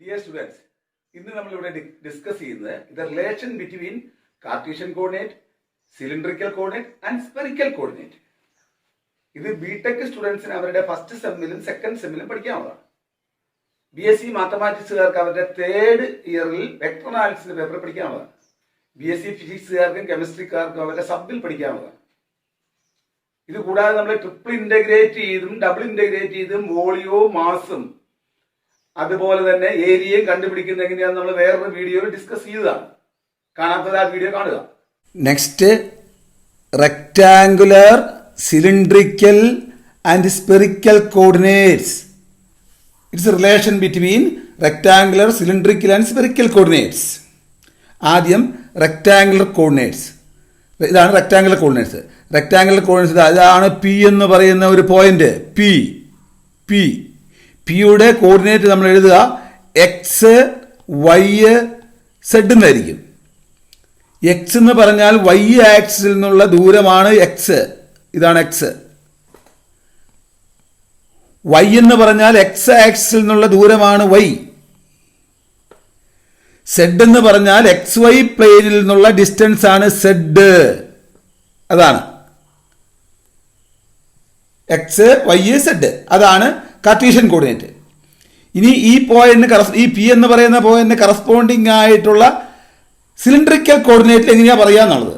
Dear students, ഇന്ന് നമ്മൾ ഇവിടെ ഡിസ്കസ് ചെയ്യുന്നത് the relation between Cartesian coordinate, cylindrical coordinate and spherical coordinate. ഇത് ബിടെക് സ്റ്റുഡൻസിന് അവരുടെ ഫസ്റ്റ് സെമ്മിലും സെക്കൻഡ് സെമ്മിലും പഠിക്കാവുന്നതാണ്. BSc മാത്തമാറ്റിക്സുകാർക്ക് അവരുടെ തേർഡ് ഇയറിൽ വെക്ടർ അനാലിസിസ് പേപ്പർ പഠിക്കാവുന്നതാണ്. BSc ഫിസിക്സുകാർക്കും കെമിസ്ട്രിക്കാർക്കും അവരുടെ സബിൽ പഠിക്കാവുന്നതാണ്. ഇത് കൂടാതെ നമ്മൾ ട്രിപ്പിൾ ഇന്റഗ്രേറ്റ് ചെയ്തും ഡബിൾ ഇന്റഗ്രേറ്റ് ചെയ്തും വോളിയവും മാസും അതുപോലെ തന്നെ ഏരിയയും കണ്ടുപിടിക്കുന്നത് എങ്ങനെയാണെന്ന് നമ്മൾ വേറൊരു വീഡിയോയിൽ ഡിസ്കസ് ചെയ്തതാണ്. കാണാത്തത് ആ വീഡിയോ കാണുക. Next, rectangular, cylindrical and spherical coordinates. It's relation between rectangular, cylindrical and spherical coordinates. ആദ്യം റെക്ടാങ്കുലർ കോർഡിനേറ്റ്സ്. ഇതാണ് റെക്ടാങ്കുലർ കോർഡിനേറ്റ്സ്. റെക്ടാങ്കുലർ കോർഡിനേറ്റ്സ് അതാണ് പി എന്ന് പറയുന്ന ഒരു പോയിന്റ്. പിയുടെ കോർഡിനേറ്റ് നമ്മൾ എഴുതുക എക്സ്, വൈ, സെഡ് എന്നായിരിക്കും. എക്സ് എന്ന് പറഞ്ഞാൽ വൈ ആക്സിൽ നിന്നുള്ള ദൂരമാണ് എക്സ്. ഇതാണ് എക്സ്. വൈ എന്ന് പറഞ്ഞാൽ എക്സ് ആക്സിൽ നിന്നുള്ള ദൂരമാണ് വൈ. സെഡ് എന്ന് പറഞ്ഞാൽ എക്സ് വൈ പ്ലെയിനിൽ നിന്നുള്ള ഡിസ്റ്റൻസ് ആണ് സെഡ്. അതാണ് എക്സ്, വൈ, സെഡ്. അതാണ് കാർട്ടീഷ്യൻ കോർഡിനേറ്റ്. ഇനി ഈ പി എന്ന് പറയുന്ന പോയിന്റിന് കറസ്പോണ്ടിങ് ആയിട്ടുള്ള സിലിണ്ടറിക്കൽ കോർഡിനേറ്റ് എങ്ങനെയാ പറയാന്നുള്ളത്.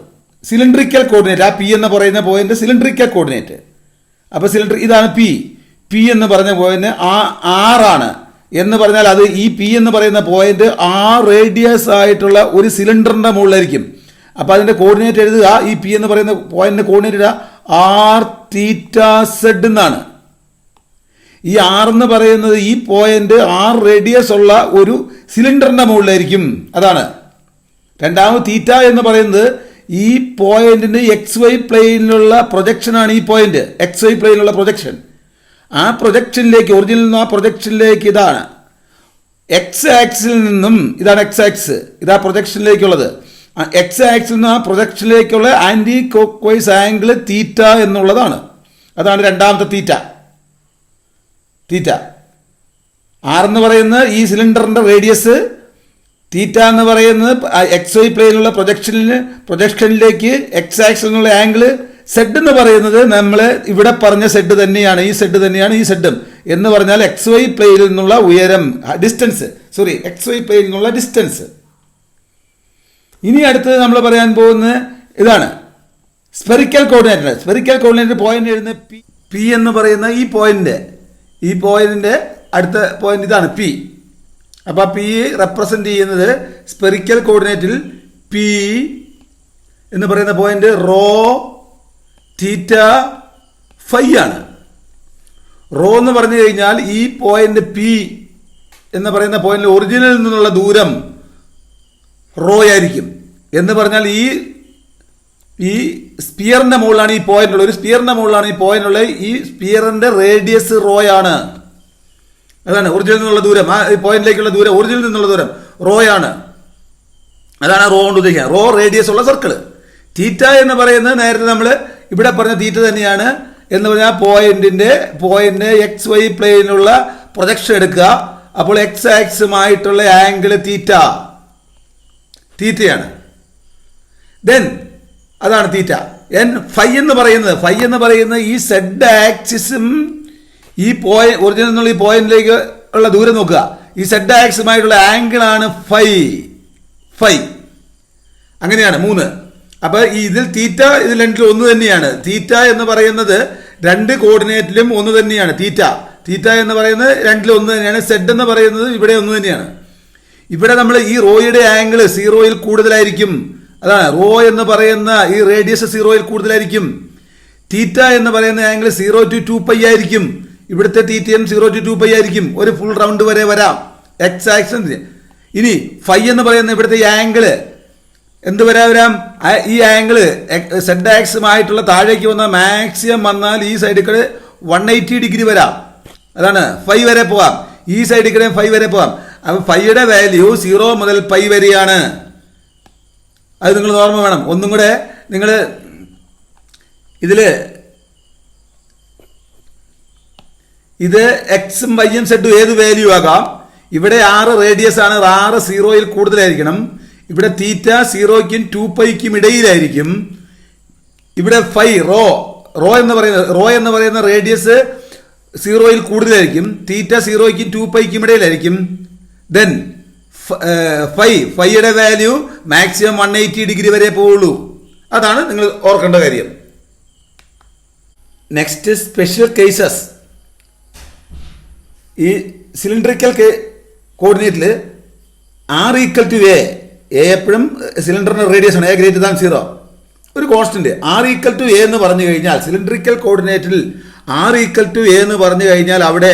സിലിണ്ടറിക്കൽ കോർഡിനേറ്റ്, ആ പി എന്ന് പറയുന്ന പോയിന്റ് സിലിണ്ടറിക്കൽ കോർഡിനേറ്റ്. അപ്പൊ ഇതാണ് പി എന്ന് പറഞ്ഞ പോയിന്റ് ആറാണ് എന്ന് പറഞ്ഞാൽ അത് ഈ പി എന്ന് പറയുന്ന പോയിന്റ് റേഡിയസ് ആയിട്ടുള്ള ഒരു സിലിണ്ടറിന്റെ മുകളിലായിരിക്കും. അപ്പൊ അതിന്റെ കോർഡിനേറ്റ് എഴുതുക, ഈ പി എന്ന് പറയുന്ന പോയിന്റിന്റെ കോർഡിനേറ്റ് ഇടുക ആർ തീറ്റ സെഡ് എന്നാണ്. ഈ ആർ എന്ന് പറയുന്നത് ഈ പോയിന്റ് റേഡിയസ് ഉള്ള ഒരു സിലിണ്ടറിന്റെ മുകളിലായിരിക്കും. അതാണ്. രണ്ടാമത് തീറ്റ എന്ന് പറയുന്നത് ഈ പോയിന്റിന് എക്സ് വൈ പ്ലെയിനിലുള്ള പ്രൊജക്ഷനാണ്. ഈ പോയിന്റ് എക്സ് വൈ പ്ലെയിനിലുള്ള പ്രൊജക്ഷൻ. ആ പ്രൊജക്ഷനിലേക്ക്, ഒറിജിനിൽ നിന്നും ആ പ്രൊജക്ഷനിലേക്ക്, ഇതാണ് എക്സ് ആക്സിൽ നിന്നും, ഇതാണ് എക്സ് ആക്സ്, ഇതാ പ്രൊജക്ഷനിലേക്കുള്ളത്. എക്സ് ആക്സിൽ നിന്ന് ആ പ്രൊജക്ഷനിലേക്കുള്ള anticlockwise angle theta എന്നുള്ളതാണ്. അതാണ് രണ്ടാമത്തെ തീറ്റ. ആർ എന്ന് പറയുന്ന ഈ സിലിണ്ടറിന്റെ റേഡിയസ്, തീറ്റ എന്ന് പറയുന്നത് എക്സ് വൈ പ്ലെയിനുള്ള പ്രൊജക്ഷനിലേക്ക് എക്സ് ആക്സിൽ നിന്നുള്ള ആംഗിൾ. സെഡ് എന്ന് പറയുന്നത് നമ്മൾ ഇവിടെ പറഞ്ഞ സെഡ് തന്നെയാണ്. ഈ സെഡ് തന്നെയാണ് ഈ സെഡും. എന്ന് പറഞ്ഞാൽ എക്സ് വൈ പ്ലെയിനിൽ നിന്നുള്ള ഉയരം, എക്സ് വൈ പ്ലെയിനിൽ നിന്നുള്ള ഡിസ്റ്റൻസ്. ഇനി അടുത്തത് നമ്മൾ പറയാൻ പോകുന്നത് ഇതാണ് spherical coordinate. Spherical coordinate point എഴുതുന്ന പി എന്ന് പറയുന്ന ഈ പോയിന്റിന്റെ അടുത്ത പോയിന്റ് ഇതാണ് പി. അപ്പൊ പി റെപ്രസെന്റ് ചെയ്യുന്നത് സ്പെറിക്കൽ കോർഡിനേറ്റിൽ പി എന്ന് പറയുന്ന പോയിന്റ് റോ തീറ്റ ഫൈ ആണ്. റോ എന്ന് പറഞ്ഞു കഴിഞ്ഞാൽ ഈ പോയിന്റ് പി എന്ന് പറയുന്ന പോയിന്റ് ഒറിജിനിൽ നിന്നുള്ള ദൂരം റോ ആയിരിക്കും. എന്ന് പറഞ്ഞാൽ ഈ സ്പിയറിന്റെ മുകളിലാണ് ഈ പോയിന്റ് ഉള്ളത്. ഒരു സ്പിയറിന്റെ മുകളിലാണ് ഈ പോയിന്റ് ഉള്ളത്. ഈ സ്പിയറിന്റെ റേഡിയസ് റോ ആണ്. അതാണ് ഒറിജിനിൽ നിന്നുള്ള ദൂരം. ആ പോയിന്റിലേക്കുള്ള ദൂരം, ഒറിജിനിൽ നിന്നുള്ള ദൂരം റോ ആണ്. അതാണ് റോ കൊണ്ട് ഉദ്ദേശിക്കുക. റോ റേഡിയസ് ഉള്ള സർക്കിൾ. തീറ്റ എന്ന് പറയുന്നത് നേരത്തെ നമ്മൾ ഇവിടെ പറഞ്ഞ തീറ്റ തന്നെയാണ്. എന്ന് പറഞ്ഞാൽ പോയിന്റ് എക്സ് വൈ പ്ലെയിനുള്ള പ്രൊജക്ഷൻ എടുക്കുക. അപ്പോൾ എക്സ് ആക്സുമായിട്ടുള്ള ആംഗിൾ തീറ്റയാണ്. ദെൻ അതാണ് തീറ്റ. ഫൈ എന്ന് പറയുന്നത് ഈ സെഡ് ആക്സിസും ഈ ഒറിജിനിൽ നിന്നുള്ള ഈ പോയിന്റിലേക്ക് ഉള്ള ദൂരം നോക്കുക. ഈ സെഡ് ആക്സുമായിട്ടുള്ള ആംഗിൾ ആണ് ഫൈ. അങ്ങനെയാണ് 3. അപ്പൊ ഇതിൽ തീറ്റ, ഇതിൽ രണ്ടിലും ഒന്ന് തന്നെയാണ്. തീറ്റ എന്ന് പറയുന്നത് രണ്ട് കോർഡിനേറ്റിലും ഒന്ന് തന്നെയാണ്. തീറ്റ എന്ന് പറയുന്നത് രണ്ടിലും ഒന്ന് തന്നെയാണ്. സെഡ് എന്ന് പറയുന്നത് ഇവിടെ ഒന്ന് തന്നെയാണ്. ഇവിടെ നമ്മൾ ഈ റോയുടെ ആംഗിൾ 0യിൽ കൂടുതലായിരിക്കും. അതാണ് റോ എന്ന് പറയുന്ന ഈ റേഡിയസ് 0യിൽ കൂടുതലായിരിക്കും. തീറ്റ എന്ന് പറയുന്ന ആംഗിൾ 0 to 2π ആയിരിക്കും. ഇവിടുത്തെ തീറ്റയും 0 to 2π ആയിരിക്കും. ഒരു ഫുൾ റൗണ്ട് വരെ വരാം എക്സ് ആക്സിന്. ഇനി ഫൈ എന്ന് പറയുന്ന ഇവിടുത്തെ ഈ ആംഗിള് എന്ത് വരാം? ഈ ആംഗിള് സെഡ് ആക്സുമായിട്ടുള്ള താഴേക്ക് വന്ന മാക്സിമം വന്നാൽ ഈ സൈഡിൽ കൂടെ 180 ഡിഗ്രി വരാം. അതാണ് ഫൈ വരെ പോവാം. ഈ സൈഡിൽ കൂടെ ഫൈ വരെ പോവാം. അപ്പൊ ഫൈയുടെ വാല്യൂ 0 മുതൽ പൈ വരെയാണ്. അത് നിങ്ങൾ ഓർമ്മ വേണം. ഒന്നും കൂടെ നിങ്ങൾ ഇത് എക്സും വൈയും സെഡും ഏത് വാല്യൂ ആകാം. ഇവിടെ 6 റേഡിയസ് ആണ്, 6 സീറോയിൽ കൂടുതലായിരിക്കണം. ഇവിടെ തീറ്റ 0ക്കും 2πക്കും ഇടയിലായിരിക്കും. ഇവിടെ 5 റോ എന്ന് പറയുന്ന റേഡിയസ് 0യിൽ കൂടുതലായിരിക്കും. തീറ്റ 0ക്കും 2πക്കും ഇടയിലായിരിക്കും. ദെൻ ഫൈയുടെ വാല്യൂ മാക്സിമം 180 ഡിഗ്രി വരെ പോവുള്ളൂ. അതാണ് നിങ്ങൾ ഓർക്കേണ്ട കാര്യം. Next special cases. ഈ സിലിണ്ടറിക്കൽ കോർഡിനേറ്റിൽ R = A എപ്പോഴും സിലിണ്ടറിന്റെ റേഡിയസ് ആണ്, A > 0. ഒരു കോൺസ്റ്റന്റ് R = A എന്ന് പറഞ്ഞു കഴിഞ്ഞാൽ സിലിണ്ടറിക്കൽ കോർഡിനേറ്റിൽ R = A എന്ന് പറഞ്ഞു കഴിഞ്ഞാൽ അവിടെ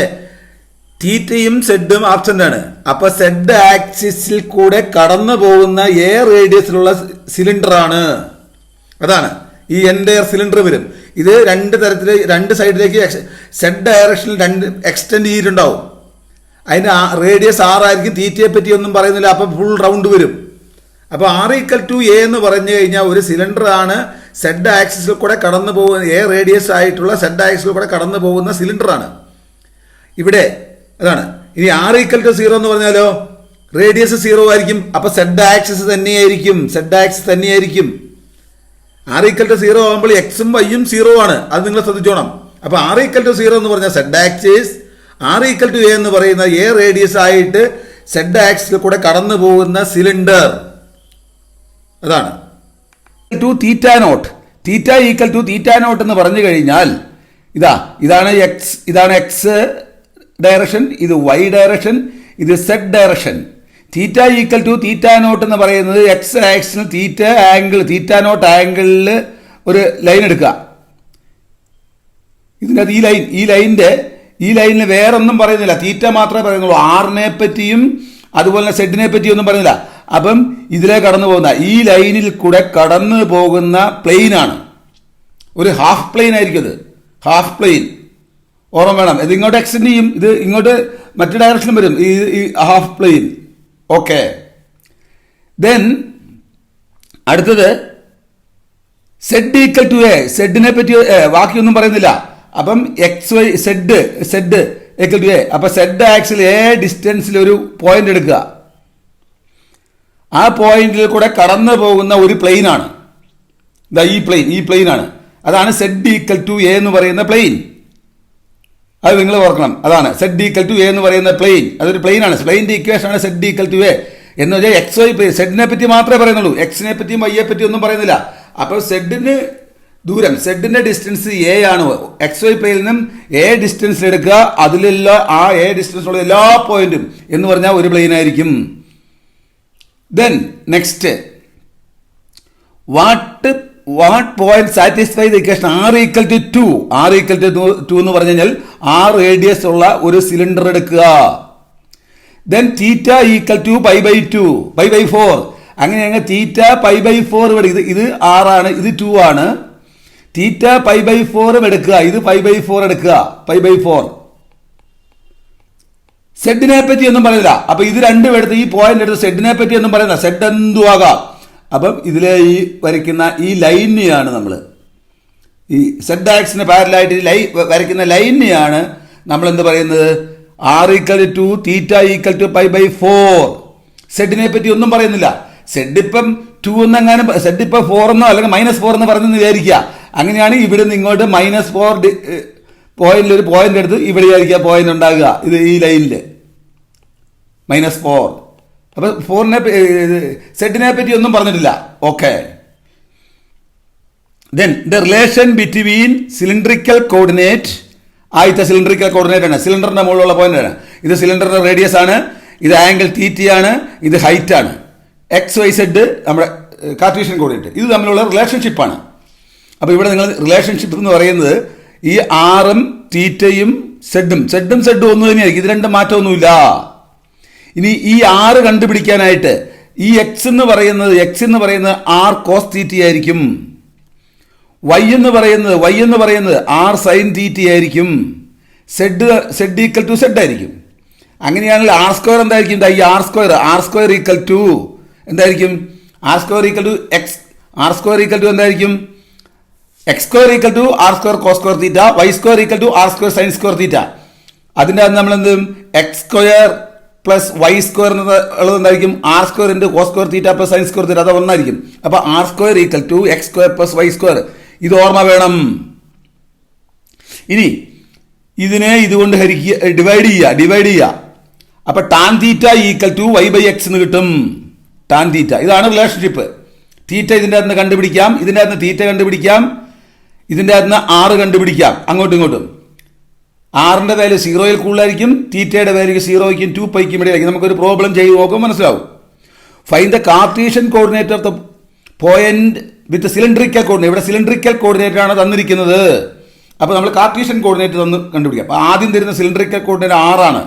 തീറ്റയും സെഡും ആബ്സെന്റ് ആണ്. അപ്പൊ സെഡ് ആക്സിസിൽ കൂടെ കടന്നു പോകുന്ന A റേഡിയസിലുള്ള സിലിണ്ടർ ആണ്. അതാണ് ഈ എൻഡയർ സിലിണ്ടർ വരും. ഇത് രണ്ട് സൈഡിലേക്ക് സെഡ് ഡയറക്ഷനിൽ എക്സ്റ്റെൻഡ് ചെയ്തിട്ടുണ്ടാവും. അതിന്റെ റേഡിയസ് 6 ആയിരിക്കും. തീറ്റയെ പറ്റി ഒന്നും പറയുന്നില്ല. അപ്പൊ ഫുൾ റൗണ്ട് വരും. അപ്പൊ R = A എന്ന് പറഞ്ഞു കഴിഞ്ഞാൽ ഒരു സിലിണ്ടർ ആണ്, സെഡ് ആക്സിസിൽ കൂടെ കടന്നു പോകുന്ന A റേഡിയസ് ആയിട്ടുള്ള സെഡ് ആക്സിസിൽ കൂടെ കടന്നു പോകുന്ന സിലിണ്ടർ ആണ് ഇവിടെ. അതാണ്. ഇനി R = 0 എന്ന് പറഞ്ഞാലോ റേഡിയസ് 0 ആയിരിക്കും. അപ്പൊ സെഡ് ആക്സിസ് തന്നെയായിരിക്കും. R = 0 ആകുമ്പോൾ എക്സും വൈയും 0 ആണ്. അത് നിങ്ങൾ ശ്രദ്ധിച്ചോണം. അപ്പൊ R = 0 എന്ന് പറഞ്ഞാൽ സെഡ് ആക്സിസ്, R = A എന്ന് പറയുന്ന A റേഡിയസ് ആയിട്ട് സെഡ് ആക്സിൽ കൂടെ കടന്നു പോകുന്ന സിലിണ്ടർ. അതാണ് θ0. θ എന്ന് പറഞ്ഞു കഴിഞ്ഞാൽ ഇതാണ് എക്സ് ഡയറക്ഷൻ, ഇത് വൈ ഡയറക്ഷൻ, ഇത് സെഡ് ഡയറക്ഷൻ. θ0 എന്ന് പറയുന്നത് എക്സ് ആക്സിൽ θ0 ആംഗിളിൽ ഒരു ലൈൻ എടുക്കുക. ഇതിനകത്ത് ഈ ലൈനിൽ വേറൊന്നും പറയുന്നില്ല, തീറ്റ മാത്രമേ പറയുന്നുള്ളൂ. ആറിനെ പറ്റിയും അതുപോലെ തന്നെ സെഡിനെ പറ്റിയും ഒന്നും പറയുന്നില്ല. അപ്പം ഇതിലെ കടന്നു പോകുന്ന ഈ ലൈനിൽ കൂടെ കടന്നു പോകുന്ന പ്ലെയിൻ ആണ്. ഒരു ഹാഫ് പ്ലെയിൻ ആയിരിക്കും. ഇത് ഹാഫ് പ്ലെയിൻ ഓർമ്മ വേണം. ഇത് ഇങ്ങോട്ട് എക്സ്റ്റെൻഡ് ചെയ്യും, ഇത് ഇങ്ങോട്ട് മറ്റു ഡയറക്ഷനിൽ വരും ഈ ഹാഫ് പ്ലെയിൻ. ഓക്കെ. ദെൻ അടുത്തത് സെഡ് = A. സെഡിനെ പറ്റി ബാക്കിയൊന്നും പറയുന്നില്ല. അപ്പം XY സെഡ് = A. അപ്പൊ സെഡ് ആക്സിൽ A ഡിസ്റ്റൻസിൽ ഒരു പോയിന്റ് എടുക്കുക. ആ പോയിന്റിൽ കൂടെ കടന്നു പോകുന്ന ഒരു പ്ലെയിൻ ആണ് ഈ പ്ലെയിൻ ആണ്. അതാണ് സെഡ് = A എന്ന് പറയുന്ന പ്ലെയിൻ. അത് നിങ്ങൾ ഓർക്കണം. അതാണ് സെഡ് = A എന്ന് പറയുന്ന പ്ലെയിൻ. അതൊരു പ്ലെയിൻ ആണ്. പ്ലെയിൻ്റെ ഇക്വേഷൻ ആണ് സെഡ് = A എന്ന് വെച്ചാൽ XY പ്ലെയിൻ. സെഡിനെ പറ്റി മാത്രമേ പറയുന്നുള്ളൂ, എക്സിനെ പറ്റിയും വൈയെ പറ്റിയും ഒന്നും പറയുന്നില്ല. അപ്പോൾ സെഡിന്റെ ഡിസ്റ്റൻസ് A ആണ്. XY പ്ലെയിനിൽ നിന്നും A ഡിസ്റ്റൻസിൽ എടുക്കുക. അതിലുള്ള ആ A ഡിസ്റ്റൻസിലുള്ള എല്ലാ പോയിന്റും എന്ന് പറഞ്ഞാൽ ഒരു പ്ലെയിൻ ആയിരിക്കും. Then next, what point satisfy the equation R = 2? R = 2 എന്ന് പറഞ്ഞു കഴിഞ്ഞാൽ R റേഡിയസ് ഉള്ള ഒരു സിലിണ്ടർ എടുക്കുക. Then θ = π/4. അങ്ങനെ തീറ്റ π/4 ഇത് R ആണ്, ഇത് 2 ആണ്. തീറ്റ π/4 എടുക്കുക, ഇത് π/4 എടുക്കുക. π/4. സെഡിനെ പറ്റി ഒന്നും പറയുന്നില്ല. അപ്പൊ ഇത് രണ്ടും എടുത്ത് ഈ പോയിന്റ് എടുത്ത് സെഡിനെ പറ്റി ഒന്നും പറയുന്നില്ല. സെഡ് എന്തും ആകാം. അപ്പം ഇതിലെ ഈ വരയ്ക്കുന്ന ഈ ലൈനെയാണ് നമ്മൾ ഈ സെഡ് ആക്സിന് പാരലായിട്ട് വരയ്ക്കുന്ന ലൈനെയാണ് നമ്മൾ എന്ത് പറയുന്നത് R = 2, θ = π/4. സെഡിനെ പറ്റി ഒന്നും പറയുന്നില്ല. സെഡ് ഇപ്പം 2 എന്നെങ്ങാനും സെഡ് ഇപ്പം 4 എന്നോ അല്ലെങ്കിൽ -4 എന്ന് പറഞ്ഞെന്ന് വിചാരിക്കുക. അങ്ങനെയാണ് ഇവിടെ നിന്ന് ഇങ്ങോട്ട് -4 പോയിന്റിൽ ഒരു പോയിന്റ് എടുത്ത് ഇവിടെ ആയിരിക്കുക പോയിന്റ് ഉണ്ടാകുക. ഇത് ഈ ലൈനിൽ -4. അപ്പൊ 4നെ സെഡിനെ പറ്റി ഒന്നും പറഞ്ഞിട്ടില്ല. Okay. Then the relation between cylindrical coordinate. ആദ്യത്തെ സിലിണ്ടറിക്കൽ കോർഡിനേറ്റ് ആണ്, സിലിണ്ടറിന്റെ മുകളിലുള്ള പോയിന്റ് ആണ്. ഇത് സിലിണ്ടറിന്റെ റേഡിയസ് ആണ്, ഇത് ആംഗിൾ തീറ്റയാണ്, ഇത് ഹൈറ്റ് ആണ്. XYZ നമ്മുടെ കാർട്ടീഷ്യൻ കോർഡിനേറ്റ്. ഇത് തമ്മിലുള്ള റിലേഷൻഷിപ്പാണ്. അപ്പൊ ഇവിടെ നിങ്ങൾ റിലേഷൻഷിപ്പ് എന്ന് പറയുന്നത് ഈ ആറും തീറ്റയും സെഡും ഒന്നു തന്നെയായിരിക്കും. ഇത് രണ്ടും മാറ്റമൊന്നുമില്ല. ഇനി ഈ ആറ് കണ്ടുപിടിക്കാനായിട്ട് ഈ എക്സ് എന്ന് പറയുന്നത് R cos θ ആയിരിക്കും. Y എന്ന് പറയുന്നത് R sin θ ആയിരിക്കും. Z = Z ആയിരിക്കും. അങ്ങനെയാണെങ്കിൽ R² എന്തായിരിക്കും? ഈ R² എന്തായിരിക്കും? R² എന്തായിരിക്കും? X² R² cos θ, Y² R² sin θ. അതിൻ്റെ അത് നമ്മൾ എന്തും X² പ്ലസ് വൈ സ്ക്വയർ ഉള്ളത് എന്തായിരിക്കും r square into cos square theta plus sine square theta അത് ഒന്നായിരിക്കും. അപ്പൊ r square equal to X square plus Y square. ഇത് ഓർമ്മ വേണം. ഇനി ഇതിനെ ഇതുകൊണ്ട് ഡിവൈഡ് ചെയ്യുക. അപ്പൊ tan theta equal to Y by x എന്ന് കിട്ടും. ടാൻ തീറ്റ ഇതാണ് റിലേഷൻഷിപ്പ്. തീറ്റ ഇതിൻ്റെ അകത്ത് കണ്ടുപിടിക്കാം, ഇതിൻ്റെ അകത്ത് തീറ്റ കണ്ടുപിടിക്കാം, ഇതിൻ്റെ അകത്ത് ആറ് കണ്ടുപിടിക്കാം. അങ്ങോട്ടും ഇങ്ങോട്ടും ആറിന്റെ വാല്യൂ 0യിൽ കൂടുതലായിരിക്കും, തീറ്റയുടെ വാല്യൂ 0യ്ക്കും 2πയ്ക്കും ഇടയിലായിരിക്കും. നമുക്കൊരു പ്രോബ്ലം ചെയ്ത് നോക്കുമ്പോൾ മനസ്സിലാവും. Find the Cartesian coordinate of the point with cylindrical coordinate. ഇവിടെ സിലിണ്ടറിക്കൽ കോർഡിനേറ്റ് ആണ് തന്നിരിക്കുന്നത്. അപ്പോൾ നമ്മൾ കാർട്ടീഷ്യൻ കോർഡിനേറ്റ് തന്ന് കണ്ടുപിടിക്കാം. അപ്പോൾ ആദ്യം തരുന്ന സിലിണ്ടറിക്കൽ കോർഡിനേറ്റ് 6 ആണ്.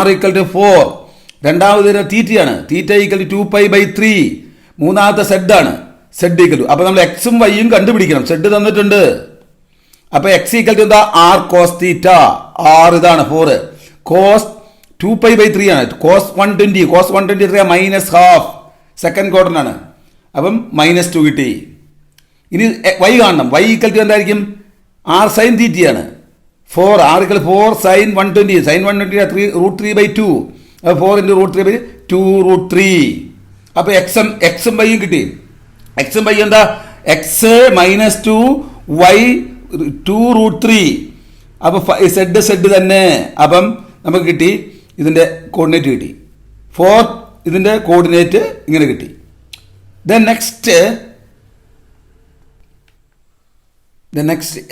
r equal to 4. രണ്ടാമത് തരുന്ന തീറ്റയാണ്. Theta equal to 2π/3. മൂന്നാമത്തെ സെഡ് ആണ്. സെഡ് ഈക്വൽ ടു, അപ്പോൾ നമ്മൾ എക്സും വൈയും കണ്ടുപിടിക്കണം. സെഡ് തന്നിട്ടുണ്ട്. അപ്പൊ എക്സ് ഈക്വൽ ടു എന്താ ആർ കോസ് തീറ്റ. ആർ ഇതാണ് 4. കോസ് 2π/3 ആണ്. കോസ് 120. കോസ് 120 എത്രയാ മൈനസ് ഹാഫ്. സെക്കൻഡ് ക്വാർട്ടർ ആണ്. അപ്പം -2 കിട്ടി. ഇനി വൈ കാണണം. വൈ ഈക്വൽ ടു എന്തായിരിക്കും ആർ സൈൻ തീറ്റയാണ്. 4 ആർ ഈക്വൽ 4 സൈൻ 120. സൈൻ 120 √3/2. അപ്പോൾ 4 × √3/2 അപ്പൊ എക്സും വൈയും കിട്ടി. എക്സും വൈ എന്താ എക്സ് -2 വൈ 2√3. അപ്പൊ സെഡ് തന്നെ. അപ്പം നമുക്ക് കിട്ടി ഇതിന്റെ കോർഡിനേറ്റ് കിട്ടി. 4 ഇതിന്റെ കോർഡിനേറ്റ് ഇങ്ങനെ കിട്ടി. Then next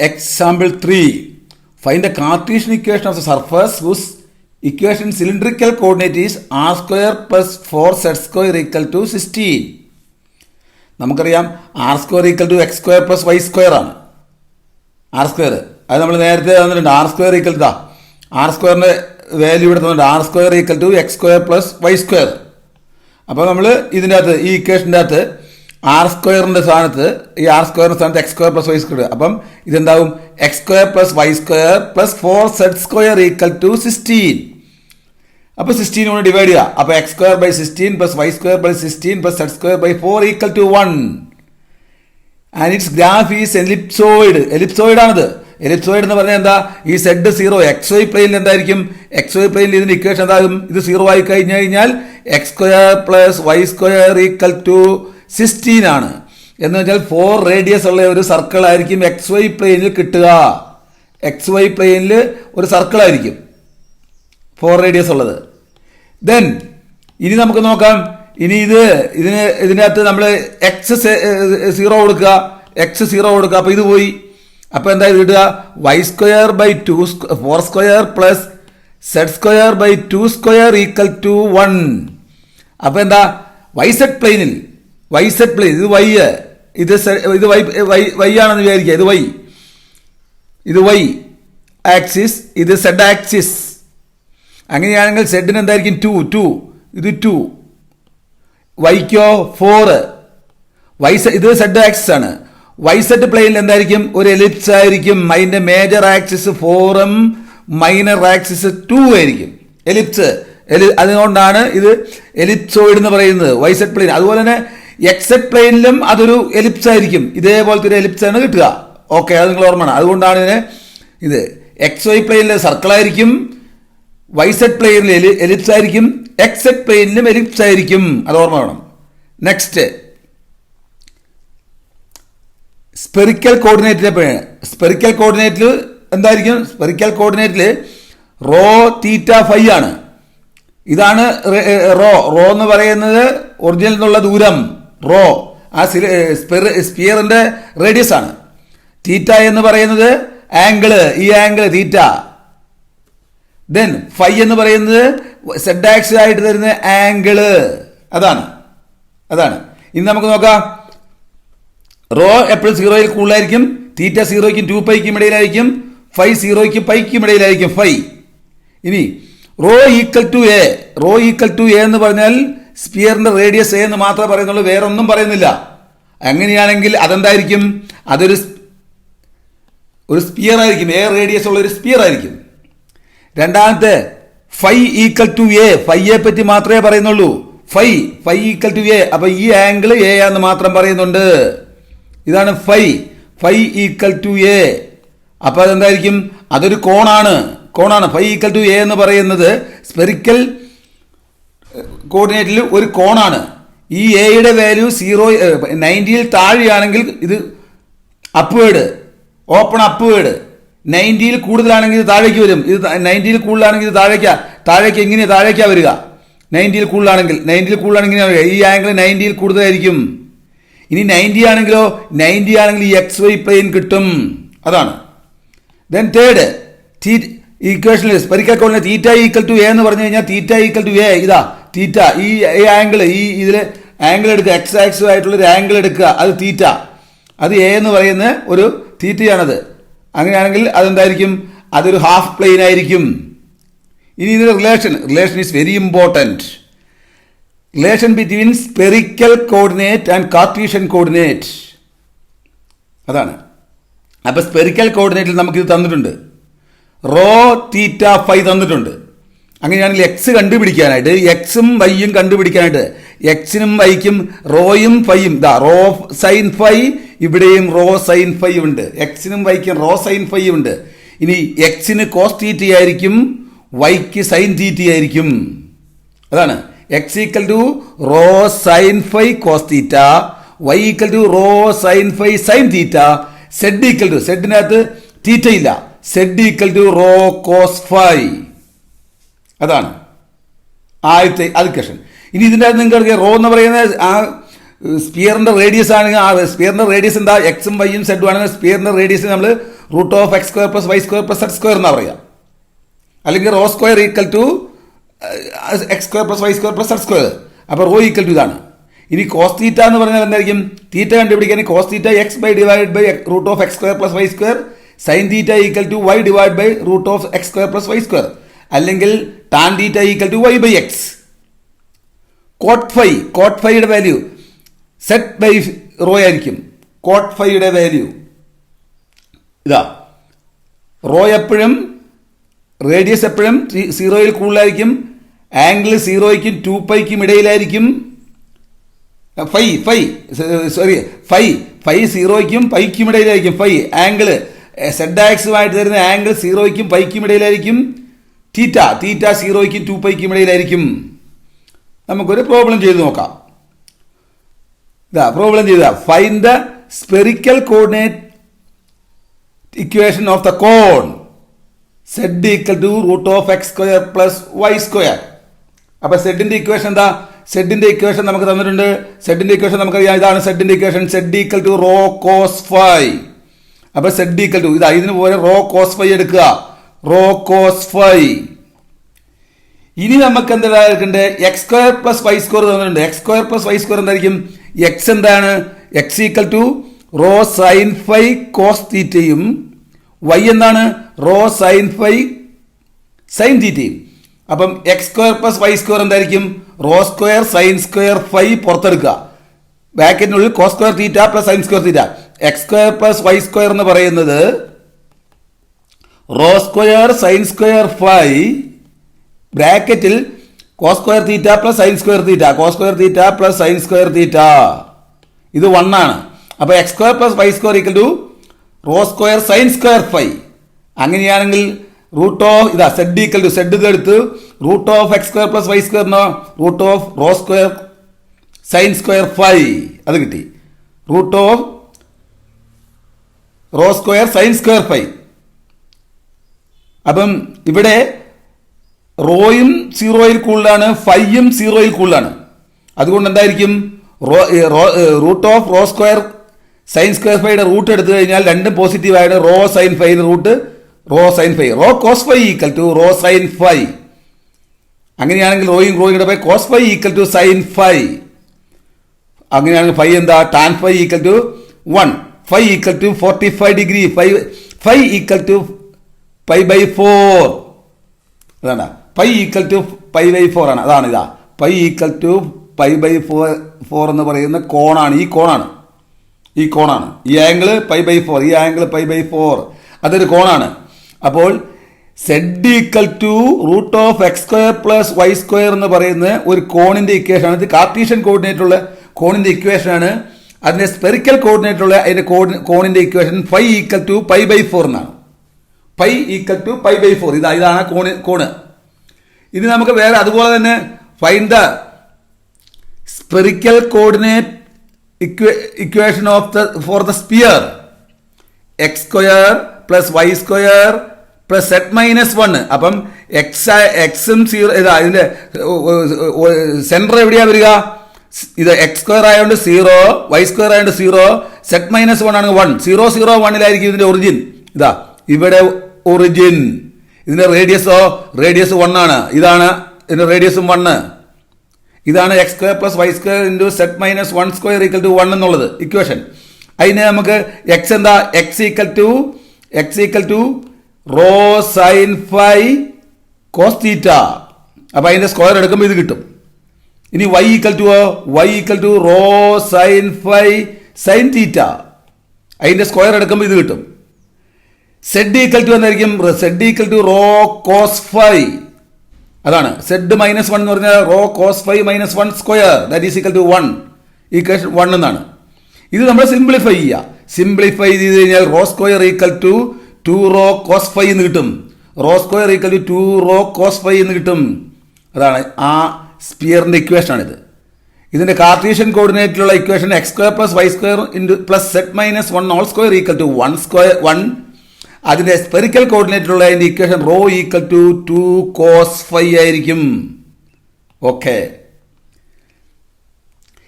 example 3. Find the Cartesian equation of the surface whose equation cylindrical coordinate is r² + 4z² = 16. നമുക്കറിയാം r² = x² + y² ആണ്. r². അത് നമ്മൾ നേരത്തെ തന്നിട്ടുണ്ട്. r² = r²ന്റെ വാല്യൂ ഇവിടെ തന്നിട്ടുണ്ട്. r² = x² + y². അപ്പോൾ നമ്മൾ ഇതിൻ്റെ അകത്ത് ഈ ഇക്വേഷൻ്റെ അകത്ത് r²ന്റെ സ്ഥാനത്ത് ഈ r² സ്ഥാനത്ത് x² + y². അപ്പം ഇതെന്താവും x² + y² + 4z² = 16. അപ്പോൾ 16 കൊണ്ട് ഡിവൈഡ് ചെയ്യുക. അപ്പോൾ x²/16 + y²/16 + z²/4 = 1. And it's graph is ellipsoid. Ellipsoid ആണിത്. എലിപ്സോയിഡ് എന്ന് പറഞ്ഞാൽ എന്താ ഈ സെഡ് 0 XY പ്ലെയിനിൽ എന്തായിരിക്കും XY പ്ലെയിനിൽ ഇതിന്റെ ഇക്വേഷൻ എന്താകും ഇത് 0 ആയി കഴിഞ്ഞാൽ x² + y² = 16 ആണ്. എന്ന് വെച്ചാൽ 4 റേഡിയസ് ഉള്ള ഒരു സർക്കിൾ ആയിരിക്കും XY പ്ലെയിനിൽ കിട്ടുക. XY പ്ലെയിനിൽ ഒരു സർക്കിൾ ആയിരിക്കും 4 റേഡിയസ് ഉള്ളത്. ദെൻ ഇനി നമുക്ക് നോക്കാം. ഇനി ഇതിനകത്ത് നമ്മൾ x 0 കൊടുക്കുക, x 0 കൊടുക്കുക. അപ്പൊ ഇത് പോയി. അപ്പൊ എന്താ കിട്ടുക y²/2 4² + z²/2² = 1. അപ്പൊ എന്താ YZ പ്ലെയിനിൽ ഇത് y ആണെന്ന് വിചാരിക്കുക. ഇത് y ആക്സിസ്, ഇത് z ആക്സിസ്. അങ്ങനെയാണെങ്കിൽ സെഡിന് എന്തായിരിക്കും 2 ഇത് 2, വൈക്കോ 4. ഇത് സെഡ് ആക്സിസ് ആണ്. YZ പ്ലെയിനിൽ എന്തായിരിക്കും ഒരു എലിപ്സ് ആയിരിക്കും. അതിന്റെ മേജർ ആക്സിസ് 4ഉം മൈനർ ആക്സിസ് 2 ആയിരിക്കും. എലിപ്സ് അതുകൊണ്ടാണ് ഇത് എലിപ്സോയിഡ് എന്ന് പറയുന്നത് YZ പ്ലെയിൻ. അതുപോലെ തന്നെ XZ പ്ലെയിനിലും അതൊരു എലിപ്സ് ആയിരിക്കും. ഇതേപോലത്തെ ഒരു എലിപ്സ് ആണ് കിട്ടുക. ഓക്കെ, അത് നിങ്ങൾ ഓർമ്മയാണ്. അതുകൊണ്ടാണ് ഇത് XY പ്ലെയിനിലെ സർക്കിൾ ആയിരിക്കും, YZ പ്ലെയിനിൽ എലിപ്സ് ആയിരിക്കും, XZ പ്ലെയിനിലും എലിപ്സ് ആയിരിക്കും. അത് ഓർമ്മ വേണം. നെക്സ്റ്റ് സ്പെറിക്കൽ കോർഡിനേറ്റിൽ എന്തായിരിക്കും? സ്പെറിക്കൽ കോർഡിനേറ്റിൽ റോ തീറ്റ ഫൈ ആണ്. ഇതാണ് റോ എന്ന് പറയുന്നത് ഒറിജിനൽ എന്നുള്ള ദൂരം. റോ ആ സ്പിയറിന്റെ റേഡിയസ് ആണ്. തീറ്റ എന്ന് പറയുന്നത് ആംഗിള്, ഈ ആംഗിള് തീറ്റ. ദെൻ ഫൈ എന്ന് പറയുന്നത് സെഡ് ആക്സിസ് ആയിട്ട് തരുന്ന ആംഗിള്. അതാണ്. ഇനി നമുക്ക് നോക്കാം. റോ എപ്പോഴും 0യിൽ കൂടുതലായിരിക്കും, തീറ്റ 0യ്ക്കും 2πയ്ക്കും ഇടയിലായിരിക്കും, ഫൈ 0യ്ക്കും πയ്ക്കും ഇടയിലായിരിക്കും ഫൈ. ഇനി റോ ഈക്വൽ ടു എ എന്ന് പറഞ്ഞാൽ സ്പിയറിന്റെ റേഡിയസ് എ എന്ന് മാത്രമേ പറയുന്നുള്ളൂ, വേറെ ഒന്നും പറയുന്നില്ല. അങ്ങനെയാണെങ്കിൽ അതെന്തായിരിക്കും? അതൊരു സ്പിയർ ആയിരിക്കും, എ റേഡിയസ് ഉള്ള ഒരു സ്പിയർ ആയിരിക്കും. രണ്ടാമത്തെ ഫൈ ഈക്വൽ ടു എ, ഫൈയെ പറ്റി മാത്രമേ പറയുന്നുള്ളൂ. Phi equal to a. അപ്പൊ ഈ ആംഗിൾ എ എന്ന് മാത്രം പറയുന്നുണ്ട്. ഇതാണ് ഫൈ ഈക്വൽ ടു എ. അപ്പൊ അതെന്തായിരിക്കും? അതൊരു കോണാണ്. ഫൈ ഈക്വൽ ടു എ എന്ന് പറയുന്നത് സ്പെറിക്കൽ കോർഡിനേറ്റിൽ ഒരു കോണാണ്. ഈ എയുടെ വാല്യൂ 90ൽ താഴെയാണെങ്കിൽ ഇത് അപ്വേഡ്, ഓപ്പൺ അപ്വേഡ്. 90ൽ കൂടുതലാണെങ്കിൽ ഇത് താഴേക്ക് വരും. ഇത് 90ൽ കൂടുതലാണെങ്കിൽ ഇത് താഴേക്ക് എങ്ങനെയാണ് താഴേക്കാ വരിക? 90ൽ കൂടുതലാണെങ്കിൽ വരിക. ഈ ആംഗിൾ 90ൽ കൂടുതലായിരിക്കും. ഇനി 90 ആണെങ്കിലോ, 90 ആണെങ്കിൽ ഈ XY പ്ലെയിൻ കിട്ടും. അതാണ്. ദെൻ തേർഡ്, ഇക്വേഷനിൽ spherical coordinate theta equal to a എന്ന് പറഞ്ഞു കഴിഞ്ഞാൽ തീറ്റ ഈക്വൽ ടു എ. ഇതാ തീറ്റ, ഈ ആംഗിൾ, ഇതിൽ ആംഗിൾ എടുക്കുക, എക്സ് ആക്സിസ് ആയിട്ടുള്ള ഒരു ആംഗിൾ എടുക്കുക, അത് തീറ്റ. അത് എ എന്ന് പറയുന്ന ഒരു തീറ്റയാണത്. അങ്ങനെയാണെങ്കിൽ അതെന്തായിരിക്കും? അതൊരു ഹാഫ് പ്ലെയിൻ ആയിരിക്കും. ഇനി ഇതിന്റെ relation is very important. Relation between spherical coordinate and Cartesian coordinate. അതാണ്. അപ്പൊ സ്പെറിക്കൽ കോർഡിനേറ്റിൽ നമുക്കിത് തന്നിട്ടുണ്ട്. റോ തീറ്റ ഫൈ തന്നിട്ടുണ്ട്. അങ്ങനെയാണെങ്കിൽ എക്സ് കണ്ടുപിടിക്കാനായിട്ട്, എക്സും വൈയും കണ്ടുപിടിക്കാനായിട്ട്, എക്സിനും വൈക്കും റോയും ഫൈയും, റോ സൈൻ ഫൈ, ഇവിടെയും റോ സൈൻ ഫൈ ഉണ്ട്. എക്സിനും വൈക്കും റോ സൈൻ ഫൈ ഉണ്ട്. ഇനി എക്സിന് കോസ് തീറ്റ ആയിരിക്കും, വൈക്ക് സൈൻ തീറ്റ ആയിരിക്കും. അതാണ്. X equal to rho sine phi cos theta, Y equal to rho sine phi sine theta, Z equal to, സെഡിനകത്ത് തീറ്റ ഇല്ല, Z equal to rho cos phi. അതാണ് ആദ്യത്തെ അൽക്കേഷൻ. ഇനി ഇതിൻ്റെ അകത്ത് നിങ്ങൾക്ക് റോ എന്ന് പറയുന്നത് ആ സ്പിയറിന്റെ റേഡിയസ് ആണെങ്കിൽ, ആ സ്പിയറിന്റെ റേഡിയസ് എന്താ? എക്സും വൈയും സെഡും ആണെങ്കിൽ സ്പിയറിന്റെ റേഡിയസ് നമ്മൾ √(x²+y²+z² എന്നാ പറയാം. അല്ലെങ്കിൽ raw square equal to x²+y²+z². അപ്പൊ റോ ഈക്വൽ ടു ഇതാണ്. ഇനി കോസ് തീറ്റ എന്ന് പറഞ്ഞാൽ എന്തായിരിക്കും? തീറ്റ കണ്ടുപിടിക്കാൻ cos theta x/√(x²+y²), sine theta equal to y/√(x²+y²), അല്ലെങ്കിൽ tan theta equal to y/x. Cot ഫൈയുടെ വാല്യൂ സെറ്റ് ബൈ റോ ആയിരിക്കും. കോട്ട് ഫൈയുടെ വാല്യൂ ഇതാ. റോ എപ്പോഴും, റേഡിയസ് എപ്പോഴും 0ൽ കൂടുതലായിരിക്കും. ആംഗിൾ 0യ്ക്കും 2πയ്ക്കും ഇടയിലായിരിക്കും. ഫൈ 0യ്ക്കും പൈക്കും ഇടയിലായിരിക്കും. ഫൈ ആംഗിൾ സെഡ് ആക്സുമായിട്ട് തരുന്ന ആംഗിൾ 0യ്ക്കും പൈക്കും ഇടയിലായിരിക്കും. തീറ്റ 0യ്ക്കും 2πയ്ക്കും ഇടയിലായിരിക്കും. നമുക്കൊരു പ്രോബ്ലം ചെയ്ത് നോക്കാം. പ്രോബ്ലം ചെയ്ത find the spherical coordinate equation of the cone z equal to √(x²+y²). അപ്പൊ സെഡിന്റെ ഇക്വേഷൻ എന്താ? സെഡിന്റെ ഇക്വേഷൻ നമുക്ക് തന്നിട്ടുണ്ട്. സെഡിന്റെ ഇക്വേഷൻ നമുക്കറിയാം. ഇതാണ് സെഡിന്റെ equation. Z equal to rho cos phi. അപ്പൊ സെഡ് ഈക്വൽ ടു ഇതാ, ഇതിന് പോലെ റോ കോസ് ഫൈ എടുക്കുക, റോ കോസ് ഫൈ. ഇനി നമുക്ക് എന്താ എടുക്കണ്ടേ? x²+y² തന്നിട്ടുണ്ട്. x²+y² എന്തായിരിക്കും? എക്സ് എന്താണ്? X equal to rho sine phi cos തീറ്റയും, വൈ എന്താണ്? റോ സൈൻ ഫൈ സൈൻ തീറ്റയും. അപ്പം x²+y² എന്തായിരിക്കും? Rho square sine square phi പുറത്തെടുക്കുക, ബ്രാക്കറ്റിനുള്ളിൽ cos square theta plus sine square theta. x²+y² എന്ന് പറയുന്നത് rho square sine square phi ബ്രാക്കറ്റിൽ cos square theta plus sine square theta, cos square theta plus sine square theta. ഇത് 1 ആണ്. അപ്പൊ x²+y² equal to rho square sine square phi. അങ്ങനെയാണെങ്കിൽ Z equal to, Z എടുത്ത് √(x²+y²) raw square sine square phi, അത് കിട്ടി. Raw square sine square phi. അപ്പം ഇവിടെ റോയും 0ൽ കൂടുതലാണ്, ഫൈയും 0ൽ കൂടുതലാണ്. അതുകൊണ്ട് എന്തായിരിക്കും? റോ സ്ക്വയർ സൈൻ സ്ക്വയർ ഫൈയുടെ റൂട്ട് എടുത്തു കഴിഞ്ഞാൽ രണ്ടും പോസിറ്റീവ് ആയിട്ട് റോ സൈൻ ഫൈയുടെ root rho sine phi. Rho cos phi equal to rho sine phi. അങ്ങനെയാണെങ്കിൽ റോയും കൂടെ പോയി cos phi equal to sine phi. അങ്ങനെയാണെങ്കിൽ ഫൈ എന്താ? Tan phi equal to 1. Phi equal to 45 degree. Phi equal to π/4. അതാണ് pi equal to π/4 ആണ്. അതാണ് ഇതാ പൈ ഈക്വൽ ടു π/4 എന്ന് പറയുന്ന കോണാണ്. ഈ കോണാണ് ഈ ആംഗിൾ π/4. ഈ ആംഗിൾ π/4 അതൊരു കോണാണ്. അപ്പോൾ സെഡ് ഈക്വൽ ടു √(x²+y² എന്ന് പറയുന്ന ഒരു കോണിന്റെ ഇക്വേഷൻ ആണ്. ഇത് കാർട്ടീഷ്യൻ കോർഡിനേറ്റുള്ള കോണിന്റെ ഇക്വേഷൻ ആണ്. അതിന്റെ സ്പെറിക്കൽ കോർഡിനേറ്റുള്ള അതിന്റെ കോണിന്റെ ഇക്വേഷൻ ഫൈ ഈക്വൽ ടു π/4 എന്നാണ്. Pi equal to π/4. ഇതാണ് കോണ്. ഇനി നമുക്ക് വേറെ അതുപോലെ തന്നെ find the spherical coordinate equation for the sphere X square plus Y square plus set minus 1. അപ്പം എക്സും സീറോ ഇതാ ഇതിന്റെ സെന്റർ എവിടെയാ വരിക? ഇത് എക്സ് സ്ക്വയർ ആയതുകൊണ്ട് 0, വൈ സ്ക്വയർ ആയതുകൊണ്ട് 0, സെറ്റ് മൈനസ് 1 ആണ് 1. 0, 0, 1 ഇതിന്റെ ഒറിജിൻ. ഇതാ ഇവിടെ ഒറിജിൻ. ഇതിന്റെ റേഡിയസ് 1 ആണ്. ഇതാണ് ഇതിന്റെ റേഡിയസും 1. ഇതാണ് x square plus Y square into z minus 1 square equal to 1 എന്നുള്ളത് ഇക്വേഷൻ. അതിന് നമുക്ക് എക്സ് എന്താ? X equal to rho sine phi cos theta. അപ്പൊ അതിന്റെ സ്ക്വയർ എടുക്കുമ്പോൾ ഇത് കിട്ടും. ഇനി y equal to rho sine phi sine theta. അതിന്റെ സ്ക്വയർ എടുക്കുമ്പോൾ ഇത് കിട്ടും. സെഡ് ഈക്വൽ ടു എന്തായിരിക്കും? Z equal to rho cos phi. അതാണ് സെഡ് മൈനസ് 1 എന്ന് പറഞ്ഞാൽ rho cos phi minus 1 square that is equal to 1. Equation 1 എന്നാണ്. ഇത് നമ്മൾ സിംപ്ലിഫൈ ചെയ്യുക. സിംപ്ലിഫൈ ചെയ്ത് കഴിഞ്ഞാൽ rho square equal to 2 rho cos phi എന്ന് കിട്ടും. Rho square equal to 2 rho cos phi എന്ന് കിട്ടും. അതാണ് ആ സ്പിയറിന്റെ ഇക്വേഷൻ ആണിത്. ഇതിന്റെ കാർട്ടീഷ്യൻ കോർഡിനേറ്റിലുള്ള equation X square plus Y square into plus set minus 1 whole square equal to 1. അതിന്റെ സ്പെറിക്കൽ കോർഡിനേറ്റിലുള്ള അതിന്റെ equation rho equal to 2 cos phi ആയിരിക്കും. ഓക്കെ,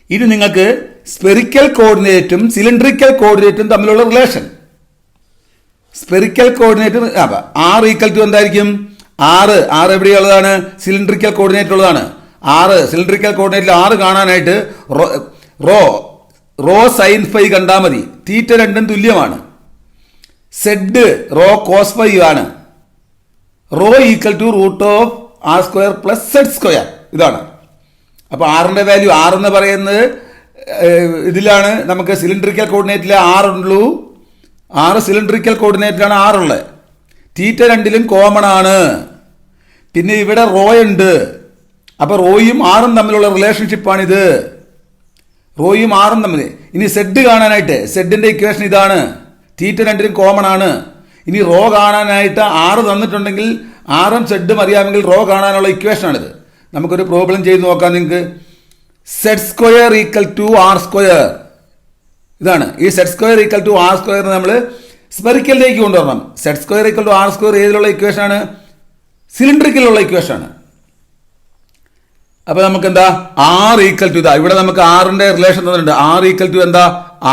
ഇനി നിങ്ങൾക്ക് സ്പെറിക്കൽ കോർഡിനേറ്റും സിലിണ്ടറിക്കൽ കോർഡിനേറ്റും തമ്മിലുള്ള relation. Spherical coordinate r equal to എന്തായിരിക്കും? ആറ് എവിടെയുള്ളതാണ്? സിലിണ്ടറിക്കൽ കോർഡിനേറ്റ് ഉള്ളതാണ്. സിലിണ്ടറിക്കൽ കോർഡിനേറ്റിൽ 6 കാണാനായിട്ട് റോ സൈൻ ഫൈ കണ്ടാൽ മതി. തീറ്റ രണ്ടും തുല്യമാണ്. സെഡ് റോ കോസ് ഫൈ ആണ്. Rho equal to root of R square plus Z square. ഇതാണ്. അപ്പൊ ആറിന്റെ വാല്യൂ 6 എന്ന് പറയുന്നത് ഇതിലാണ് നമുക്ക് സിലിണ്ടറിക്കൽ കോർഡിനേറ്റിലെ 6 ഉള്ളൂ. 6 സിലിണ്ടറിക്കൽ കോർഡിനേറ്റിലാണ് 6 ഉള്ളത്. തീറ്റ രണ്ടിലും കോമൺ ആണ്. പിന്നെ ഇവിടെ റോ ഉണ്ട്. അപ്പൊ റോയും 6ഉം തമ്മിലുള്ള റിലേഷൻഷിപ്പാണിത്. റോയും 6ഉം തമ്മിൽ. ഇനി സെഡ് കാണാനായിട്ട് സെഡിന്റെ ഇക്വേഷൻ ഇതാണ്. തീറ്റ രണ്ടിലും കോമൺ ആണ്. ഇനി റോ കാണാനായിട്ട് 6 തന്നിട്ടുണ്ടെങ്കിൽ 6ഉം സെഡും അറിയാമെങ്കിൽ റോ കാണാനുള്ള ഇക്വേഷൻ ആണിത്. നമുക്കൊരു പ്രോബ്ലം ചെയ്ത് നോക്കാം നിങ്ങൾക്ക്. Z square equal to R square. ഇതാണ്. ഈ Z square equal to R square നമ്മൾ സ്പെറിക്കലിലേക്ക് കൊണ്ടുവരണം. Z square equal to R square ഏതിലുള്ള ഇക്വേഷൻ ആണ്? സിലിണ്ടറിക്കലുള്ള ഇക്വേഷൻ ആണ്. അപ്പൊ നമുക്ക് എന്താ? ആർ ഈക്വൽ ടു ഇതാ. ഇവിടെ നമുക്ക് ആറിന്റെ റിലേഷൻ തന്നിട്ടുണ്ട്. ആർ ഈക്വൽ ടു എന്താ?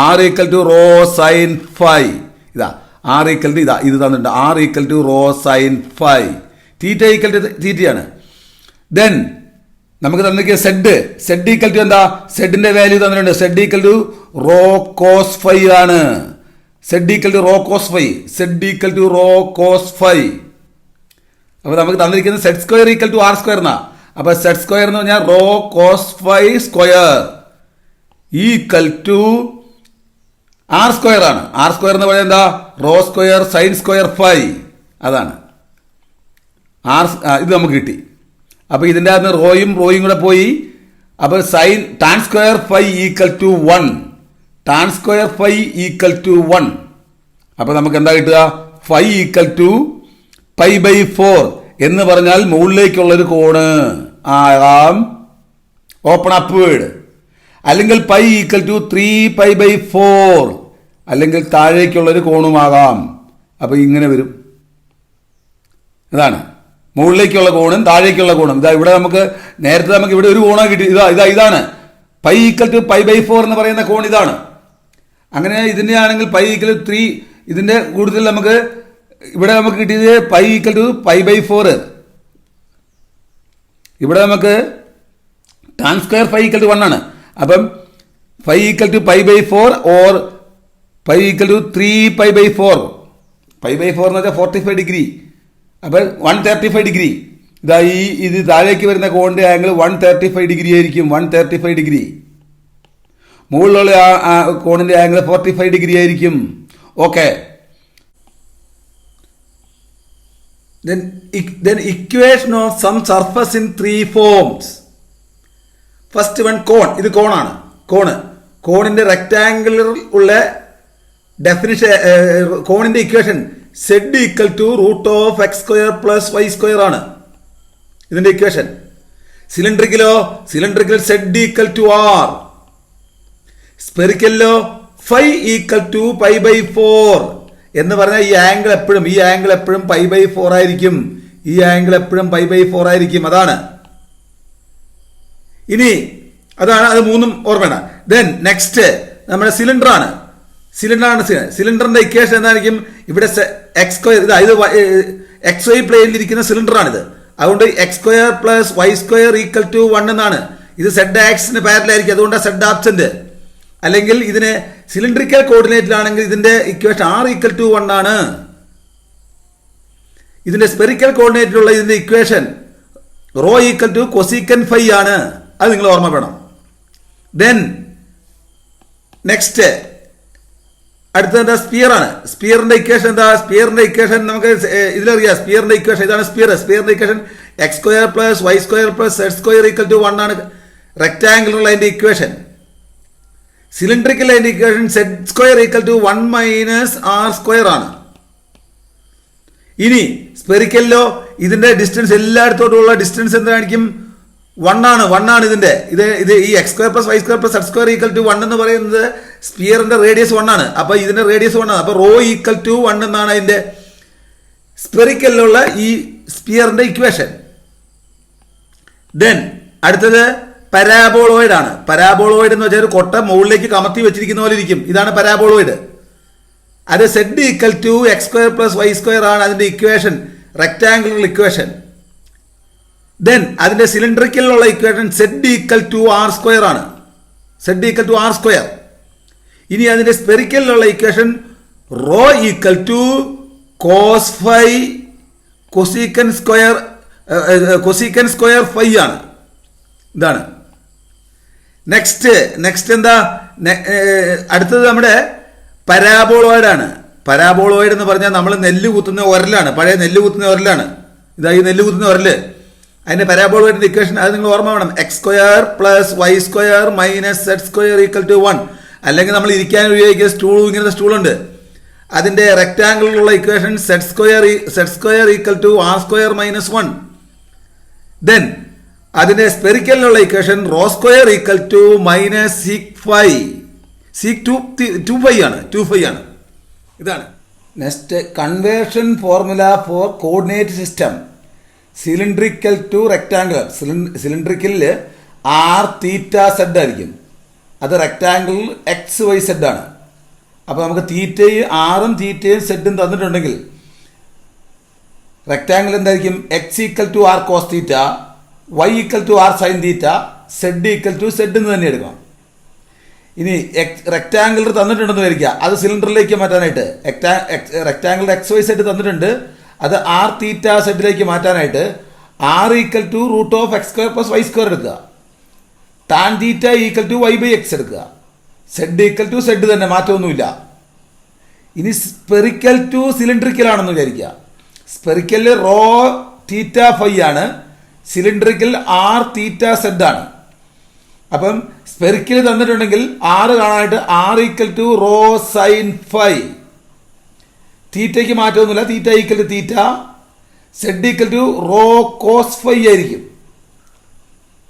R equal to rho sine phi. ഇതാ ആർ ഈക്വൽ ടു ഇതാ ഇത് തന്നിട്ടുണ്ട്. R equal to rho sine phi. Theta equal to തീറ്റയാണ്. ദെൻ നമുക്ക് തന്നിരിക്കുക സെഡ് ഈക്വൽ ടു എന്താ? സെഡിന്റെ വാല്യൂ തന്നിട്ടുണ്ട്. Z equal to rho cos phi ആണ്. Z equal to rho cos phi. Z equal to rho cos phi. അപ്പൊ നമുക്ക് തന്നിരിക്കുന്നത് Z square equal to R square എന്നാ. അപ്പൊ സെഡ് സ്ക്വയർ എന്ന് പറഞ്ഞാൽ rho cos phi square equal to R square ആണ്. R square എന്ന് പറയുന്നത് എന്താ? Rho square sine square phi. അതാണ് ഇത് നമുക്ക് കിട്ടി. അപ്പൊ ഇതിന്റെ അകത്ത് റോയും കൂടെ പോയി. അപ്പൊ sine tan square phi equal to 1. Tan square phi equal to 1. അപ്പൊ നമുക്ക് എന്താ കിട്ടുക? Phi equal to pi by 4 എന്ന് പറഞ്ഞാൽ മുകളിലേക്കുള്ളൊരു കോണ് ആകാം. Open upward. അല്ലെങ്കിൽ pi equal to 3 pi by 4. അല്ലെങ്കിൽ താഴേക്കുള്ളൊരു കോണുമാകാം. അപ്പൊ ഇങ്ങനെ വരും. ഇതാണ് മുകളിലേക്കുള്ള കോണും താഴേക്കുള്ള കോണും. ഇതാ ഇവിടെ നമുക്ക് നേരത്തെ നമുക്ക് ഇവിടെ ഒരു കോണ കിട്ടി. ഇതാണ് pi equal to pi by 4 എന്ന് പറയുന്ന കോൺ ഇതാണ്. അങ്ങനെ ഇതിന്റെ ആണെങ്കിൽ പൈ ഈക്വൽ ടു 3. ഇതിന്റെ കൂടുതൽ നമുക്ക് ഇവിടെ നമുക്ക് കിട്ടിയത് pi equal to pi by 4. ഇവിടെ നമുക്ക് tan square phi equal to 1 ആണ്. അപ്പം phi equal to pi by 4 or pi equal to 3 pi by 4. Pi by 4 എന്ന് വെച്ചാൽ 45 ഡിഗ്രി. അപ്പൊ 135 ഡിഗ്രി. ഇതാ ഇത് താഴേക്ക് വരുന്ന കോണിന്റെ ആംഗിൾ 135 ഡിഗ്രി ആയിരിക്കും. 135 ഡിഗ്രി. മുകളിലുള്ള കോണിന്റെ ആംഗിൾ 45 ഡിഗ്രി ആയിരിക്കും. Okay. Then equation of some surface in 3 forms. First one cone. ഇത് കോണാണ്. കോണിന്റെ റെക്ടാംഗുലർ ഉള്ള ഡെഫിനിഷൻ. കോണിന്റെ equation Z equal to root of X square plus Y square ആണ് ഇതിന്റെ equation. Cylindrical Z equal to R, സ്പെറിക്കലിലോ phi equal to pi by 4 എന്ന് പറഞ്ഞാൽ ഈ ആംഗിൾ എപ്പോഴും പൈ ബൈ 4 ആയിരിക്കും. ഈ ആംഗിൾ എപ്പോഴും പൈ ബൈ 4 ആയിരിക്കും. അതാണ് അത് മൂന്നും ഓർമ്മ. ദെൻ നെക്സ്റ്റ് നമ്മുടെ സിലിണ്ടറാണ്. സിലിണ്ടറിന്റെ ഇക്വേഷൻ എന്തായിരിക്കും? ഇവിടെ എക്സ് സ്ക്വയർ, ഇത് എക്സ് വൈ പ്ലെയിനിൽ ഇരിക്കുന്ന സിലിണ്ടറാണിത്. അതുകൊണ്ട് x square plus Y square equal to 1 എന്നാണ്. ഇത് സെഡ് ആക്സിന് പാരലായിരിക്കും, അതുകൊണ്ടാണ് സെഡ് ആബ്സെന്റ്. അല്ലെങ്കിൽ ഇതിന് സിലിണ്ടറിക്കൽ കോർഡിനേറ്റിലാണെങ്കിൽ ഇതിന്റെ ഇക്വേഷൻ ആർ ഈക്വൽ ടു 1 ആണ്. ഇതിന്റെ സ്പെറിക്കൽ കോർഡിനേറ്റിലുള്ള ഇതിന്റെ equation rho equal to cosecant phi ആണ്. അത് നിങ്ങൾ ഓർമ്മ വേണം. ദെൻ നെക്സ്റ്റ് അടുത്തത് എന്താ? സ്പിയർ ആണ്. സ്പിയറിന്റെ ഇക്വേഷൻ എന്താ? സ്പിയറിന്റെ ഇക്വേഷൻ നമുക്ക് ഇതിലറിയാം. സ്പിയറിന്റെ ഇക്വേഷൻ ഇതാണ്. സ്പിയറിന്റെ equation X square plus Y square plus Z square equal to 1 ആണ് റെക്ടാംഗിളുള്ള അതിന്റെ ഇക്വേഷൻ. സിലിണ്ടറിക്കൽ അതിന്റെ equation Z square equal to 1 minus R square ആണ്. ഇനി സ്പെറിക്കലിലോ ഇതിന്റെ ഡിസ്റ്റൻസ് എല്ലായിടത്തോട്ടുള്ള ഡിസ്റ്റൻസ് എന്തായിരിക്കും? 1 ആണ്. ഇത് ഈ x square plus Y square plus Z square equal to 1 എന്ന് പറയുന്നത് സ്പിയറിന്റെ റേഡിയസ് 1 ആണ്. അപ്പൊ ഇതിന്റെ റേഡിയസ് 1 ആണ്. അപ്പൊ റോ ഈക്വൽ ടു 1 എന്നാണ് അതിന്റെ സ്പെറിക്കലിലുള്ള ഈ സ്പിയറിന്റെ ഇക്വേഷൻ. ദെൻ അടുത്തത് പരാബോളോയിഡ് ആണ്. പരാബോളോയിഡ് എന്ന് വെച്ചാൽ ഒരു കൊട്ട മുകളിലേക്ക് കമത്തി വെച്ചിരിക്കുന്ന പോലെ ഇരിക്കും. ഇതാണ് പരാബോളോയിഡ്. അത് Z equal to X square plus Y square ആണ് അതിന്റെ ഇക്വേഷൻ, റെക്ടാംഗുലർ ഇക്വേഷൻ. ദെൻ അതിന്റെ സിലിണ്ടറിക്കലിലുള്ള equation Z equal to R square ആണ്. Z equal to R square. ഇനി അതിന്റെ സ്പെറിക്കലിലുള്ള equation rho equal to cos phi cosecant square phi ആണ്. ഇതാണ് നെക്സ്റ്റ് എന്താ? അടുത്തത് നമ്മുടെ പരാബോളോയിഡ് ആണ്. പരാബോളോയിഡ് എന്ന് പറഞ്ഞാൽ നമ്മൾ നെല്ല് കുത്തുന്ന ഉരലാണ്, പഴയ നെല്ല് കുത്തുന്ന ഉരലാണ്. ഇതാ ഈ നെല്ല് കുത്തുന്ന ഉരല്. അതിന്റെ പരാബോളോയിഡിന്റെ ഇക്വേഷൻ അത് നിങ്ങൾ ഓർമ്മ വേണം. X square plus Y square minus Z square equal to 1. അല്ലെങ്കിൽ നമ്മൾ ഇരിക്കാൻ ഉപയോഗിക്കുന്ന ഇങ്ങനത്തെ സ്റ്റൂളുണ്ട്. അതിന്റെ റെക്ടാംഗിളിലുള്ള equation Z square equal to R square minus 1. Then അതിന്റെ സ്പെറിക്കലിലുള്ള equation rho square equal to minus sec 2 ആണ്. ഇതാണ് next conversion formula for coordinate system. Cylindrical to rectangular. സിലിണ്ടറിക്കലിൽ ആർ തീറ്റ സെഡ് ആയിരിക്കും. അത് റെക്ടാംഗിളിൽ എക്സ് വൈ സെഡ് ആണ്. അപ്പോൾ നമുക്ക് ആറും തീറ്റയും സെഡും തന്നിട്ടുണ്ടെങ്കിൽ റെക്ടാംഗിൾ എന്തായിരിക്കും? X equal to r cos theta, Y equal to r sine theta, Z equal to z എന്ന് തന്നെ എടുക്കണം. ഇനി റെക്ടാംഗിൾ തന്നിട്ടുണ്ടെന്ന് വരിക, അത് സിലിണ്ടറിലേക്ക് മാറ്റാനായിട്ട് റെക്ടാംഗിൾ എക്സ് വൈ സെഡ് തന്നിട്ടുണ്ട്, അത് ആർ തീറ്റ സെഡിലേക്ക് മാറ്റാനായിട്ട് R equal to root of X square plus Y square എടുക്കുക, tan theta equal to Y by X എടുക്കുക, സെഡ് ഈക്വൽ ടു സെഡ് തന്നെ, മാറ്റമൊന്നുമില്ല. ഇനി സ്പെറിക്കൽ ടു സിലിണ്ടറിക്കൽ ആണെന്ന് വിചാരിക്കുക. സ്പെറിക്കലിൽ റോ തീറ്റ ഫൈ ആണ്, സിലിണ്ടറിക്കൽ ആർ തീറ്റ സെഡ് ആണ്. അപ്പം സ്പെറിക്കൽ തന്നിട്ടുണ്ടെങ്കിൽ ആറ് കാണാനായിട്ട് R equal to rho sine phi, തീറ്റയ്ക്ക് മാറ്റമൊന്നുമില്ല, theta equal to theta, Z equal to rho cos phi ആയിരിക്കും.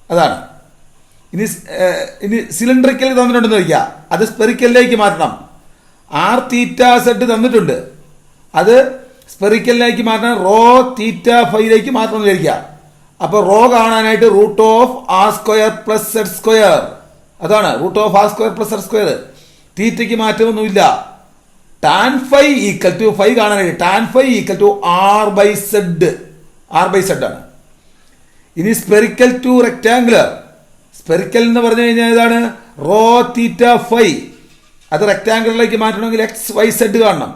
അതാണ്. ഇനി സിലിണ്ടറിക്കൽ തന്നിട്ടുണ്ടെന്ന് വയ്ക്കുക, അത് സ്പെറിക്കലിലേക്ക് മാറ്റണം. ആർ തീറ്റ സെഡ് തന്നിട്ടുണ്ട്, അത് സ്പെറിക്കലിലേക്ക് മാറ്റണം, റോ തീറ്റ ഫൈയിലേക്ക് മാറ്റണം എന്ന് വിചാരിക്കുക. അപ്പോൾ റോ കാണാനായിട്ട് root of R square plus Z square, അതാണ് root of R square plus Z square. തീറ്റയ്ക്ക് മാറ്റമൊന്നുമില്ല. Tan phi equal to phi കാണാനായിട്ട് tan phi equal to R by Z, R by Z ആണ്. ഇനി സ്പെറിക്കൽ ടു റെക്ടാംഗുലർ. സ്പെറിക്കൽ എന്ന് പറഞ്ഞു കഴിഞ്ഞാൽ ഇതാണ് റോ തീറ്റ ഫൈ, അത് റെക്ടാംഗുലറിലേക്ക് മാറ്റണമെങ്കിൽ എക്സ് വൈ സെഡ് കാണണം.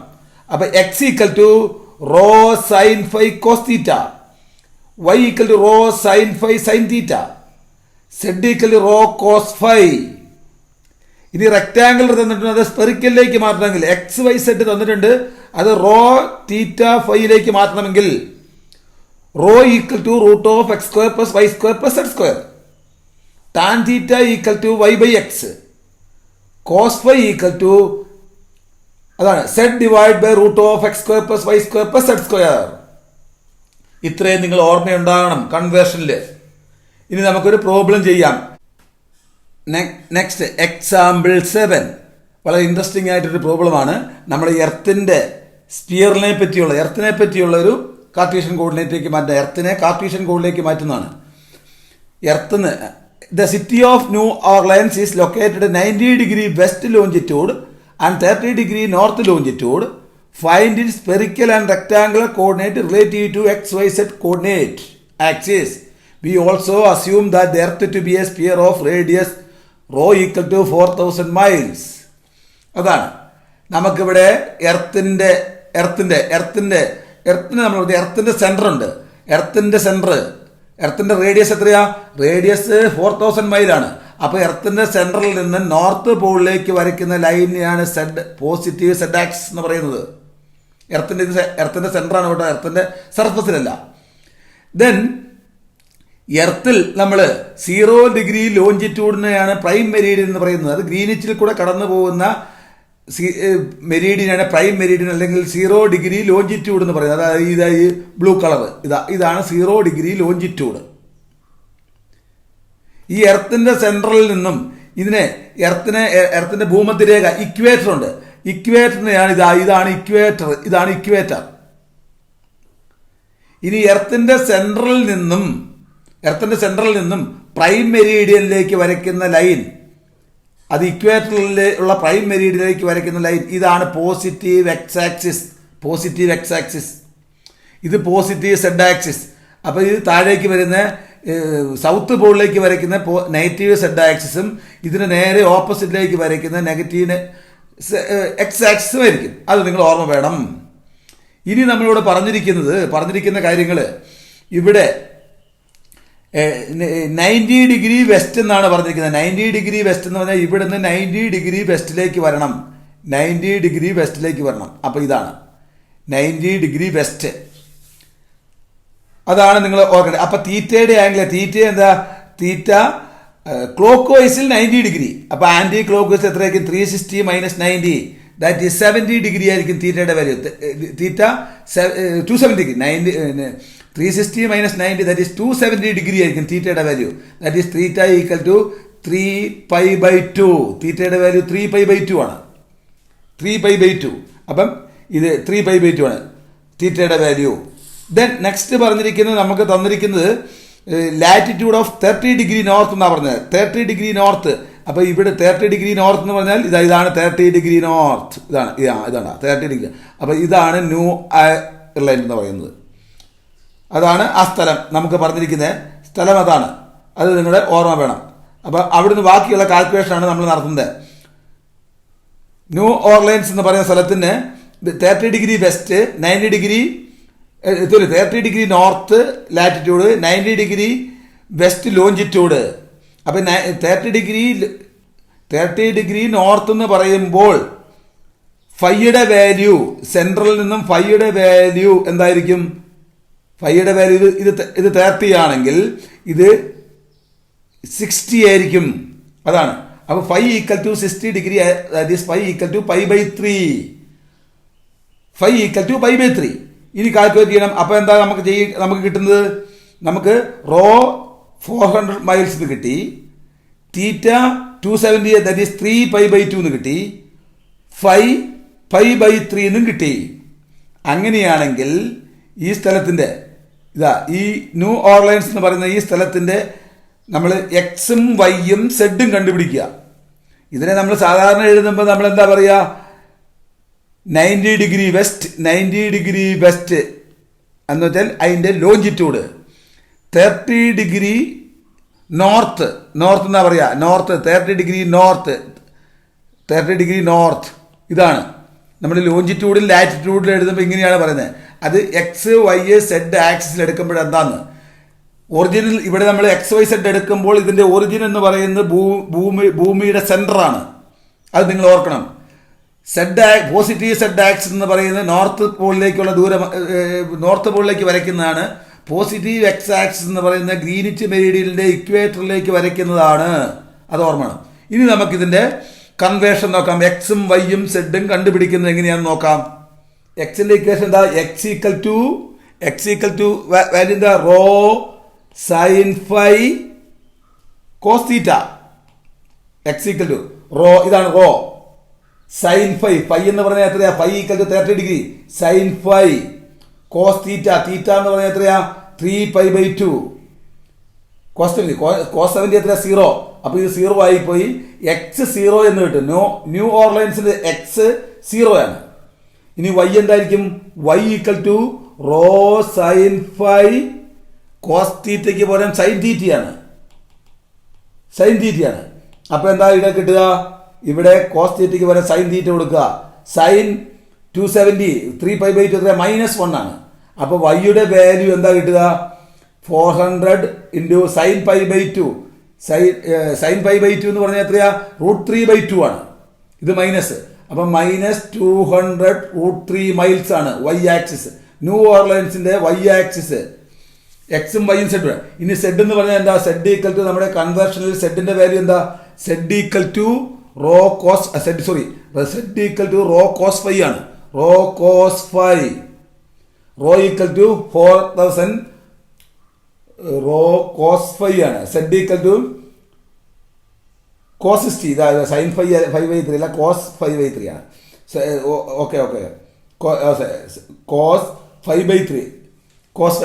അപ്പൊ x equal to rho sine phi cos theta, Y equal to rho sine phi sine theta, Z equal to rho cos phi. ഇനി rectangular തന്നിട്ടുണ്ട്, അത് സ്പെറിക്കലിലേക്ക് മാറ്റണമെങ്കിൽ എക്സ് വൈ സെഡ് തന്നിട്ടുണ്ട്, അത് റോ തീറ്റ ഫൈയിലേക്ക് മാറ്റണമെങ്കിൽ rho equal to root of X square plus Y square plus Z square, tan theta equal to Y by X, cos phi equal to അതാണ് Z divide by root of X square plus Y square plus Z square. ഇത്രയും നിങ്ങൾ ഓർമ്മയുണ്ടാകണം കൺവേർഷനിൽ. ഇനി നമുക്കൊരു problem ചെയ്യാം. Next example 7 വളരെ interesting ആയിട്ടൊരു പ്രോബ്ലമാണ്. നമ്മുടെ എർത്തിനെ പറ്റിയുള്ള ഒരു കാർട്ടീഷ്യൻ കോർഡിനേറ്റിലേക്ക് മാറ്റുന്ന, എർത്തിനെ കാർട്ടീഷ്യൻ കോർഡിലേക്ക് മാറ്റുന്നതാണ്. എർത്തിന് the city of New Orleans is located 90 degree west longitude and 30 degree north longitude. Find it spherical and rectangular coordinate relative to XYZ coordinate axis. We also assume that the earth to be a sphere of radius rho equal to 4000 miles. അതാണ് നമുക്കിവിടെ എർത്തിന്റെ centre ഉണ്ട്. എർത്തിന്റെ radius എത്രയാ? Radius 4000 മൈലാണ്. അപ്പൊ എർത്തിന്റെ സെന്ററിൽ നിന്ന് north പോളിലേക്ക് വരയ്ക്കുന്ന ലൈനെയാണ് positive Z axis എന്ന് പറയുന്നത്. എർത്തിന്റെ സെന്ററാണ് കേട്ടോ, എർത്തിന്റെ സർഫസിലല്ല. ദെൻ എർത്തിൽ നമ്മൾ 0 ഡിഗ്രി ലോഞ്ചിറ്റ്യൂഡിനെയാണ് പ്രൈം മെരീഡിയൻ എന്ന് പറയുന്നത്. അത് ഗ്രീനിച്ചിൽ കൂടെ കടന്നു പോകുന്ന മെരീഡിയനാണ് പ്രൈം മെരീഡിയൻ, അല്ലെങ്കിൽ 0 ഡിഗ്രി ലോഞ്ചിറ്റ്യൂഡ് എന്ന് പറയുന്നത്. അതായത് ഈ ബ്ലൂ കളർ ഇതാണ് 0 ഡിഗ്രി ലോഞ്ചിറ്റ്യൂഡ്. ഈ എർത്തിന്റെ സെൻട്രലിൽ നിന്നും എർത്തിന്റെ ഭൂമധ്യരേഖ ഇക്വേറ്റർ ഉണ്ട്. ഇക്വേറ്ററിനെയാണ് ഇതാണ് ഇക്വേറ്റർ. ഇനി എർത്തിന്റെ സെൻട്രലിൽ നിന്നും പ്രൈം മെരീഡിയനിലേക്ക് വരയ്ക്കുന്ന ലൈൻ, അത് ഇക്വേറ്ററിൽ ഉള്ള പ്രൈം മെരീഡിയനിലേക്ക് വരയ്ക്കുന്ന ലൈൻ, ഇതാണ് പോസിറ്റീവ് എക്സ് ആക്സിസ്. ഇത് പോസിറ്റീവ് സെഡ് ആക്സിസ്. അപ്പോൾ ഇത് താഴേക്ക് വരുന്ന സൗത്ത് പോളിലേക്ക് വരയ്ക്കുന്ന നെഗറ്റീവ് സെഡ് ആക്സിസും ഇതിന് നേരെ ഓപ്പോസിറ്റിലേക്ക് വരയ്ക്കുന്ന നെഗറ്റീവ് എക്സ് ആക്സിസും ആയിരിക്കും. അത് നിങ്ങൾ ഓർമ്മ വേണം. ഇനി നമ്മളിവിടെ പറഞ്ഞിരിക്കുന്ന കാര്യങ്ങൾ ഇവിടെ 90 ഡിഗ്രി വെസ്റ്റ് എന്നാണ് പറഞ്ഞിരിക്കുന്നത്. 90 ഡിഗ്രി വെസ്റ്റ് എന്ന് പറഞ്ഞാൽ ഇവിടുന്ന് 90 ഡിഗ്രി വെസ്റ്റിലേക്ക് വരണം. അപ്പോൾ ഇതാണ് 90 ഡിഗ്രി വെസ്റ്റ്. അതാണ് നിങ്ങൾ ഓർക്കേണ്ടത്. അപ്പൊ തീറ്റയുടെ ആംഗിൾ, തീറ്റ ക്ലോക്ക് വൈസിൽ 90 ഡിഗ്രി. അപ്പൊ ആന്റി ക്ലോക്ക് വൈസിൽ എത്രയായിരിക്കും? 360 മൈനസ് 90, ദാറ്റ് ഈസ് 70 ഡിഗ്രി ആയിരിക്കും തീറ്റയുടെ value. Theta 270 degree. 360 minus 90, that is 270 degree ആയിരിക്കും തീറ്റയുടെ value. That is theta equal to 3π/2. തീറ്റയുടെ വാല്യൂ 3π/2 ആണ്. 3π/2. അപ്പം ഇത് 3π/2 ആണ് തീറ്റയുടെ വാല്യൂ. ദെൻ നെക്സ്റ്റ് നമുക്ക് തന്നിരിക്കുന്നത് ലാറ്റിറ്റ്യൂഡ് ഓഫ് 30 ഡിഗ്രി നോർത്ത് എന്നാണ് പറഞ്ഞത്. 30 ഡിഗ്രി നോർത്ത്. അപ്പൊ ഇവിടെ 30 ഡിഗ്രി നോർത്ത് എന്ന് പറഞ്ഞാൽ ഇതാണ് 30 ഡിഗ്രി നോർത്ത്. ഇതാണ് 30 ഡിഗ്രി. അപ്പൊ ഇതാണ് ന്യൂ അയർലൻഡ് എന്ന് പറയുന്നത്. അതാണ് ആ സ്ഥലം. നമുക്ക് പറഞ്ഞിരിക്കുന്ന സ്ഥലം അതാണ്. അത് നിങ്ങളുടെ ഓർമ്മ വേണം. അപ്പൊ അവിടുന്ന് ബാക്കിയുള്ള കാൽക്കുലേഷനാണ് നമ്മൾ നടത്തുന്നത്. ന്യൂ ഓർലൈൻസ് എന്ന് പറയുന്ന സ്ഥലത്തിന് 30 degree west, 30 degree north latitude, 90 degree west longitude. അപ്പൊ 30 ഡിഗ്രി നോർത്ത് എന്ന് പറയുമ്പോൾ ഫൈയുടെ വാല്യൂ, സെൻട്രലിൽ നിന്നും ഫൈയുടെ വാല്യൂ എന്തായിരിക്കും? ഫൈയുടെ വാല്യൂ ഇത് 30 ആണെങ്കിൽ ഇത് 60 ആയിരിക്കും. അതാണ്. അപ്പൊ 5 equal to 60 degree, that is 5 equal to π/3. 5 equal to π/3. ഇനി കാൽക്കുലേറ്റ് ചെയ്യണം. അപ്പൊ എന്താ നമുക്ക് കിട്ടുന്നത്? നമുക്ക് റോ 400 മൈൽസ് എന്ന് കിട്ടി, തീറ്റ 270, ദാറ്റ് ഈസ് 3π/2 എന്ന് കിട്ടി, 5 π/3 എന്നും കിട്ടി. അങ്ങനെയാണെങ്കിൽ ഈ സ്ഥലത്തിന്റെ ഈ ന്യൂ ഓർലൈൻസ് എന്ന് പറയുന്ന ഈ സ്ഥലത്തിന്റെ നമ്മൾ എക്സും വൈയും സെഡും കണ്ടുപിടിക്കുക. ഇതിനെ നമ്മൾ സാധാരണ എഴുതുമ്പോൾ നമ്മൾ എന്താ പറയുക? 90 ഡിഗ്രി വെസ്റ്റ് എന്ന് വെച്ചാൽ അതിന്റെ ലോഞ്ചിറ്റ്യൂഡ്. 30 ഡിഗ്രി നോർത്ത് എന്നാ പറയാ, 30 ഡിഗ്രി നോർത്ത്. ഇതാണ് നമ്മൾ ലോഞ്ചിറ്റ്യൂഡിൽ ലാറ്റിറ്റ്യൂഡിൽ എഴുതുമ്പോൾ ഇങ്ങനെയാണ് പറയുന്നത്. അത് XY Z ആക്സിസിൽ എടുക്കുമ്പോൾ എന്താന്ന് ഒറിജിനൽ, ഇവിടെ നമ്മൾ XY Z എടുക്കുമ്പോൾ ഇതിന്റെ ഒറിജിൻ എന്ന് പറയുന്നത് ഭൂമിയുടെ സെന്ററാണ്. അത് നിങ്ങൾ ഓർക്കണം. പോസിറ്റീവ് സെഡ് ആക്സിസ് എന്ന് പറയുന്നത് നോർത്ത് പോളിലേക്കുള്ള ദൂരം, നോർത്ത് പോളിലേക്ക് വരയ്ക്കുന്നതാണ്. പോസിറ്റീവ് എക്സ് ആക്സിസ് എന്ന് പറയുന്ന ഗ്രീനിച്ച് മെരീഡിയനിലെ ഇക്വേറ്ററിലേക്ക് വരയ്ക്കുന്നതാണ്. അത് ഓർമ്മണം. ഇനി നമുക്കിതിന്റെ കൺവേർഷൻ നോക്കാം. എക്സും വൈയും സെഡും കണ്ടുപിടിക്കുന്നത് എങ്ങനെയാണെന്ന് നോക്കാം. എക്സിന്റെ ഇക്വേഷൻ എന്താ? എക്സ് ഈക്വൽ ടു വാല്യൂ എന്താ? Rho sine phi cos theta X equal to rho, ഇതാണ് റോ. സൈൻ ഫൈ, ഫൈ എന്ന് പറഞ്ഞാൽ എത്രയാ? Phi equal to 30 degree. Sine phi cos theta, theta എന്ന് പറഞ്ഞാൽ എത്രയാ? 3π/2. കോസ് 70 എത്രയാ? 0. അപ്പൊ ഇത് 0 ആയിപ്പോയി. എക്സ് 0 എന്ന് കിട്ടും. ന്യൂ ഓർലൈൻസിൽ എക്സ് 0 ആണ്. ഇനി വൈ എന്തായിരിക്കും? Y equal to rho sine phi cos തീറ്റയ്ക്ക് പകരം സൈൻ തീറ്റയാണ്. സൈൻ തീറ്റയാണ്. അപ്പൊ എന്താ ഇവിടെ കിട്ടുക? ഇവിടെ കോസ് തീറ്റയ്ക്ക് പകരം സൈൻ തീറ്റ കൊടുക്കുക. സൈൻ 270 3π/2 എത്ര? -1 ആണ്. അപ്പൊ വൈയുടെ വാല്യൂ എന്താ കിട്ടുക? 400 ഇൻറ്റു സൈൻ π/2. സൈൻ π/2 എന്ന് പറഞ്ഞാൽ എത്രയാ? √3/2 ആണ്. ഇത് മൈനസ്. അപ്പൊ -200 √3 മൈൽസ് ആണ് വൈ ആക്സിസ്. ന്യൂ ഓർലൈൻസിന്റെ വൈ ആക്സിസ്. എക്സും വൈയും സെഡ്. ഇനി സെഡ് എന്ന് പറഞ്ഞാൽ എന്താ? സെഡ് ഈക്വൽ ടു നമ്മുടെ കൺവേർഷനിൽ സെഡിന്റെ വാല്യൂ എന്താ? Z equal to rho cos Z equal to rho cos phi ആണ്. Rho cos phi rho equal to 4000 rho cos phi ആണ്. Z equal to cos 60. ഇതായത് സൈൻ 5/3 അല്ല, കോസ് 5/3 ആണ്. Okay cos 5/3 cos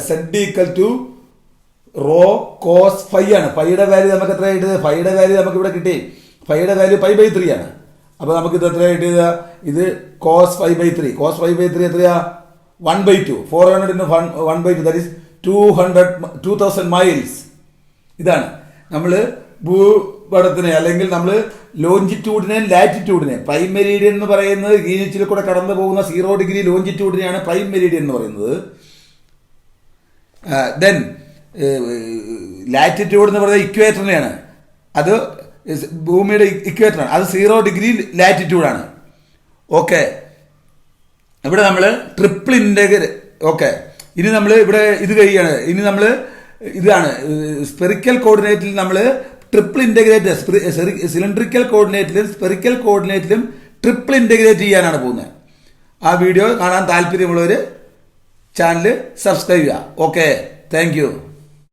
Z equal to rho cos phi ആണ്. ഫൈയുടെ value നമുക്ക് എത്ര കിട്ടിയത്? ഫൈയുടെ വാല്യൂ നമുക്ക് ഇവിടെ കിട്ടി. ഫൈയുടെ വാല്യൂ π/3 ആണ്. അപ്പൊ നമുക്ക് ഇത് എത്ര കിട്ടിയത്? ഇത് കോസ് 5/3. കോസ് 5/3 എത്രയാ? 1/2. 400 into 1/2 ദാറ്റ് ഈസ് 2000 മൈൽസ്. ഇതാണ് നമ്മൾ ഭൂപടത്തിനെ അല്ലെങ്കിൽ നമ്മൾ ലോഞ്ചിറ്റ്യൂഡിനെയും ലാറ്റിറ്റ്യൂഡിനെയും പ്രൈം മെരീഡിയൻ എന്ന് പറയുന്നത് ഗ്രീനിച്ചിൽ കൂടെ കടന്നു പോകുന്ന 0 ഡിഗ്രി ലോഞ്ചിറ്റ്യൂഡിനെയാണ് പ്രൈം മെരീഡിയൻ എന്ന് പറയുന്നത്. ദെൻ ലാറ്റിറ്റ്യൂഡ് എന്ന് പറയുന്നത് ഇക്വേറ്ററിനെയാണ്. അത് ഭൂമിയുടെ ഇക്വേറ്ററാണ്. അത് 0 ഡിഗ്രി ലാറ്റിറ്റ്യൂഡാണ്. ഓക്കെ, ഇവിടെ നമ്മൾ ട്രിപ്പിൾ ഇൻ്റഗ്രൽ. ഓക്കെ, ഇനി നമ്മൾ ഇവിടെ ഇത് കഴിയാണ്. ഇനി നമ്മൾ ഇതാണ് സ്പെറിക്കൽ കോർഡിനേറ്റിൽ നമ്മൾ ട്രിപ്പിൾ ഇൻ്റഗ്രേറ്റ്, സിലിണ്ടറിക്കൽ കോർഡിനേറ്റിലും സ്പെറിക്കൽ കോർഡിനേറ്റിലും ട്രിപ്പിൾ ഇൻ്റഗ്രേറ്റ് ചെയ്യാനാണ് പോകുന്നത്. ആ വീഡിയോ കാണാൻ താല്പര്യമുള്ളവർ ചാനൽ സബ്സ്ക്രൈബ് ചെയ്യുക. Okay, thank U.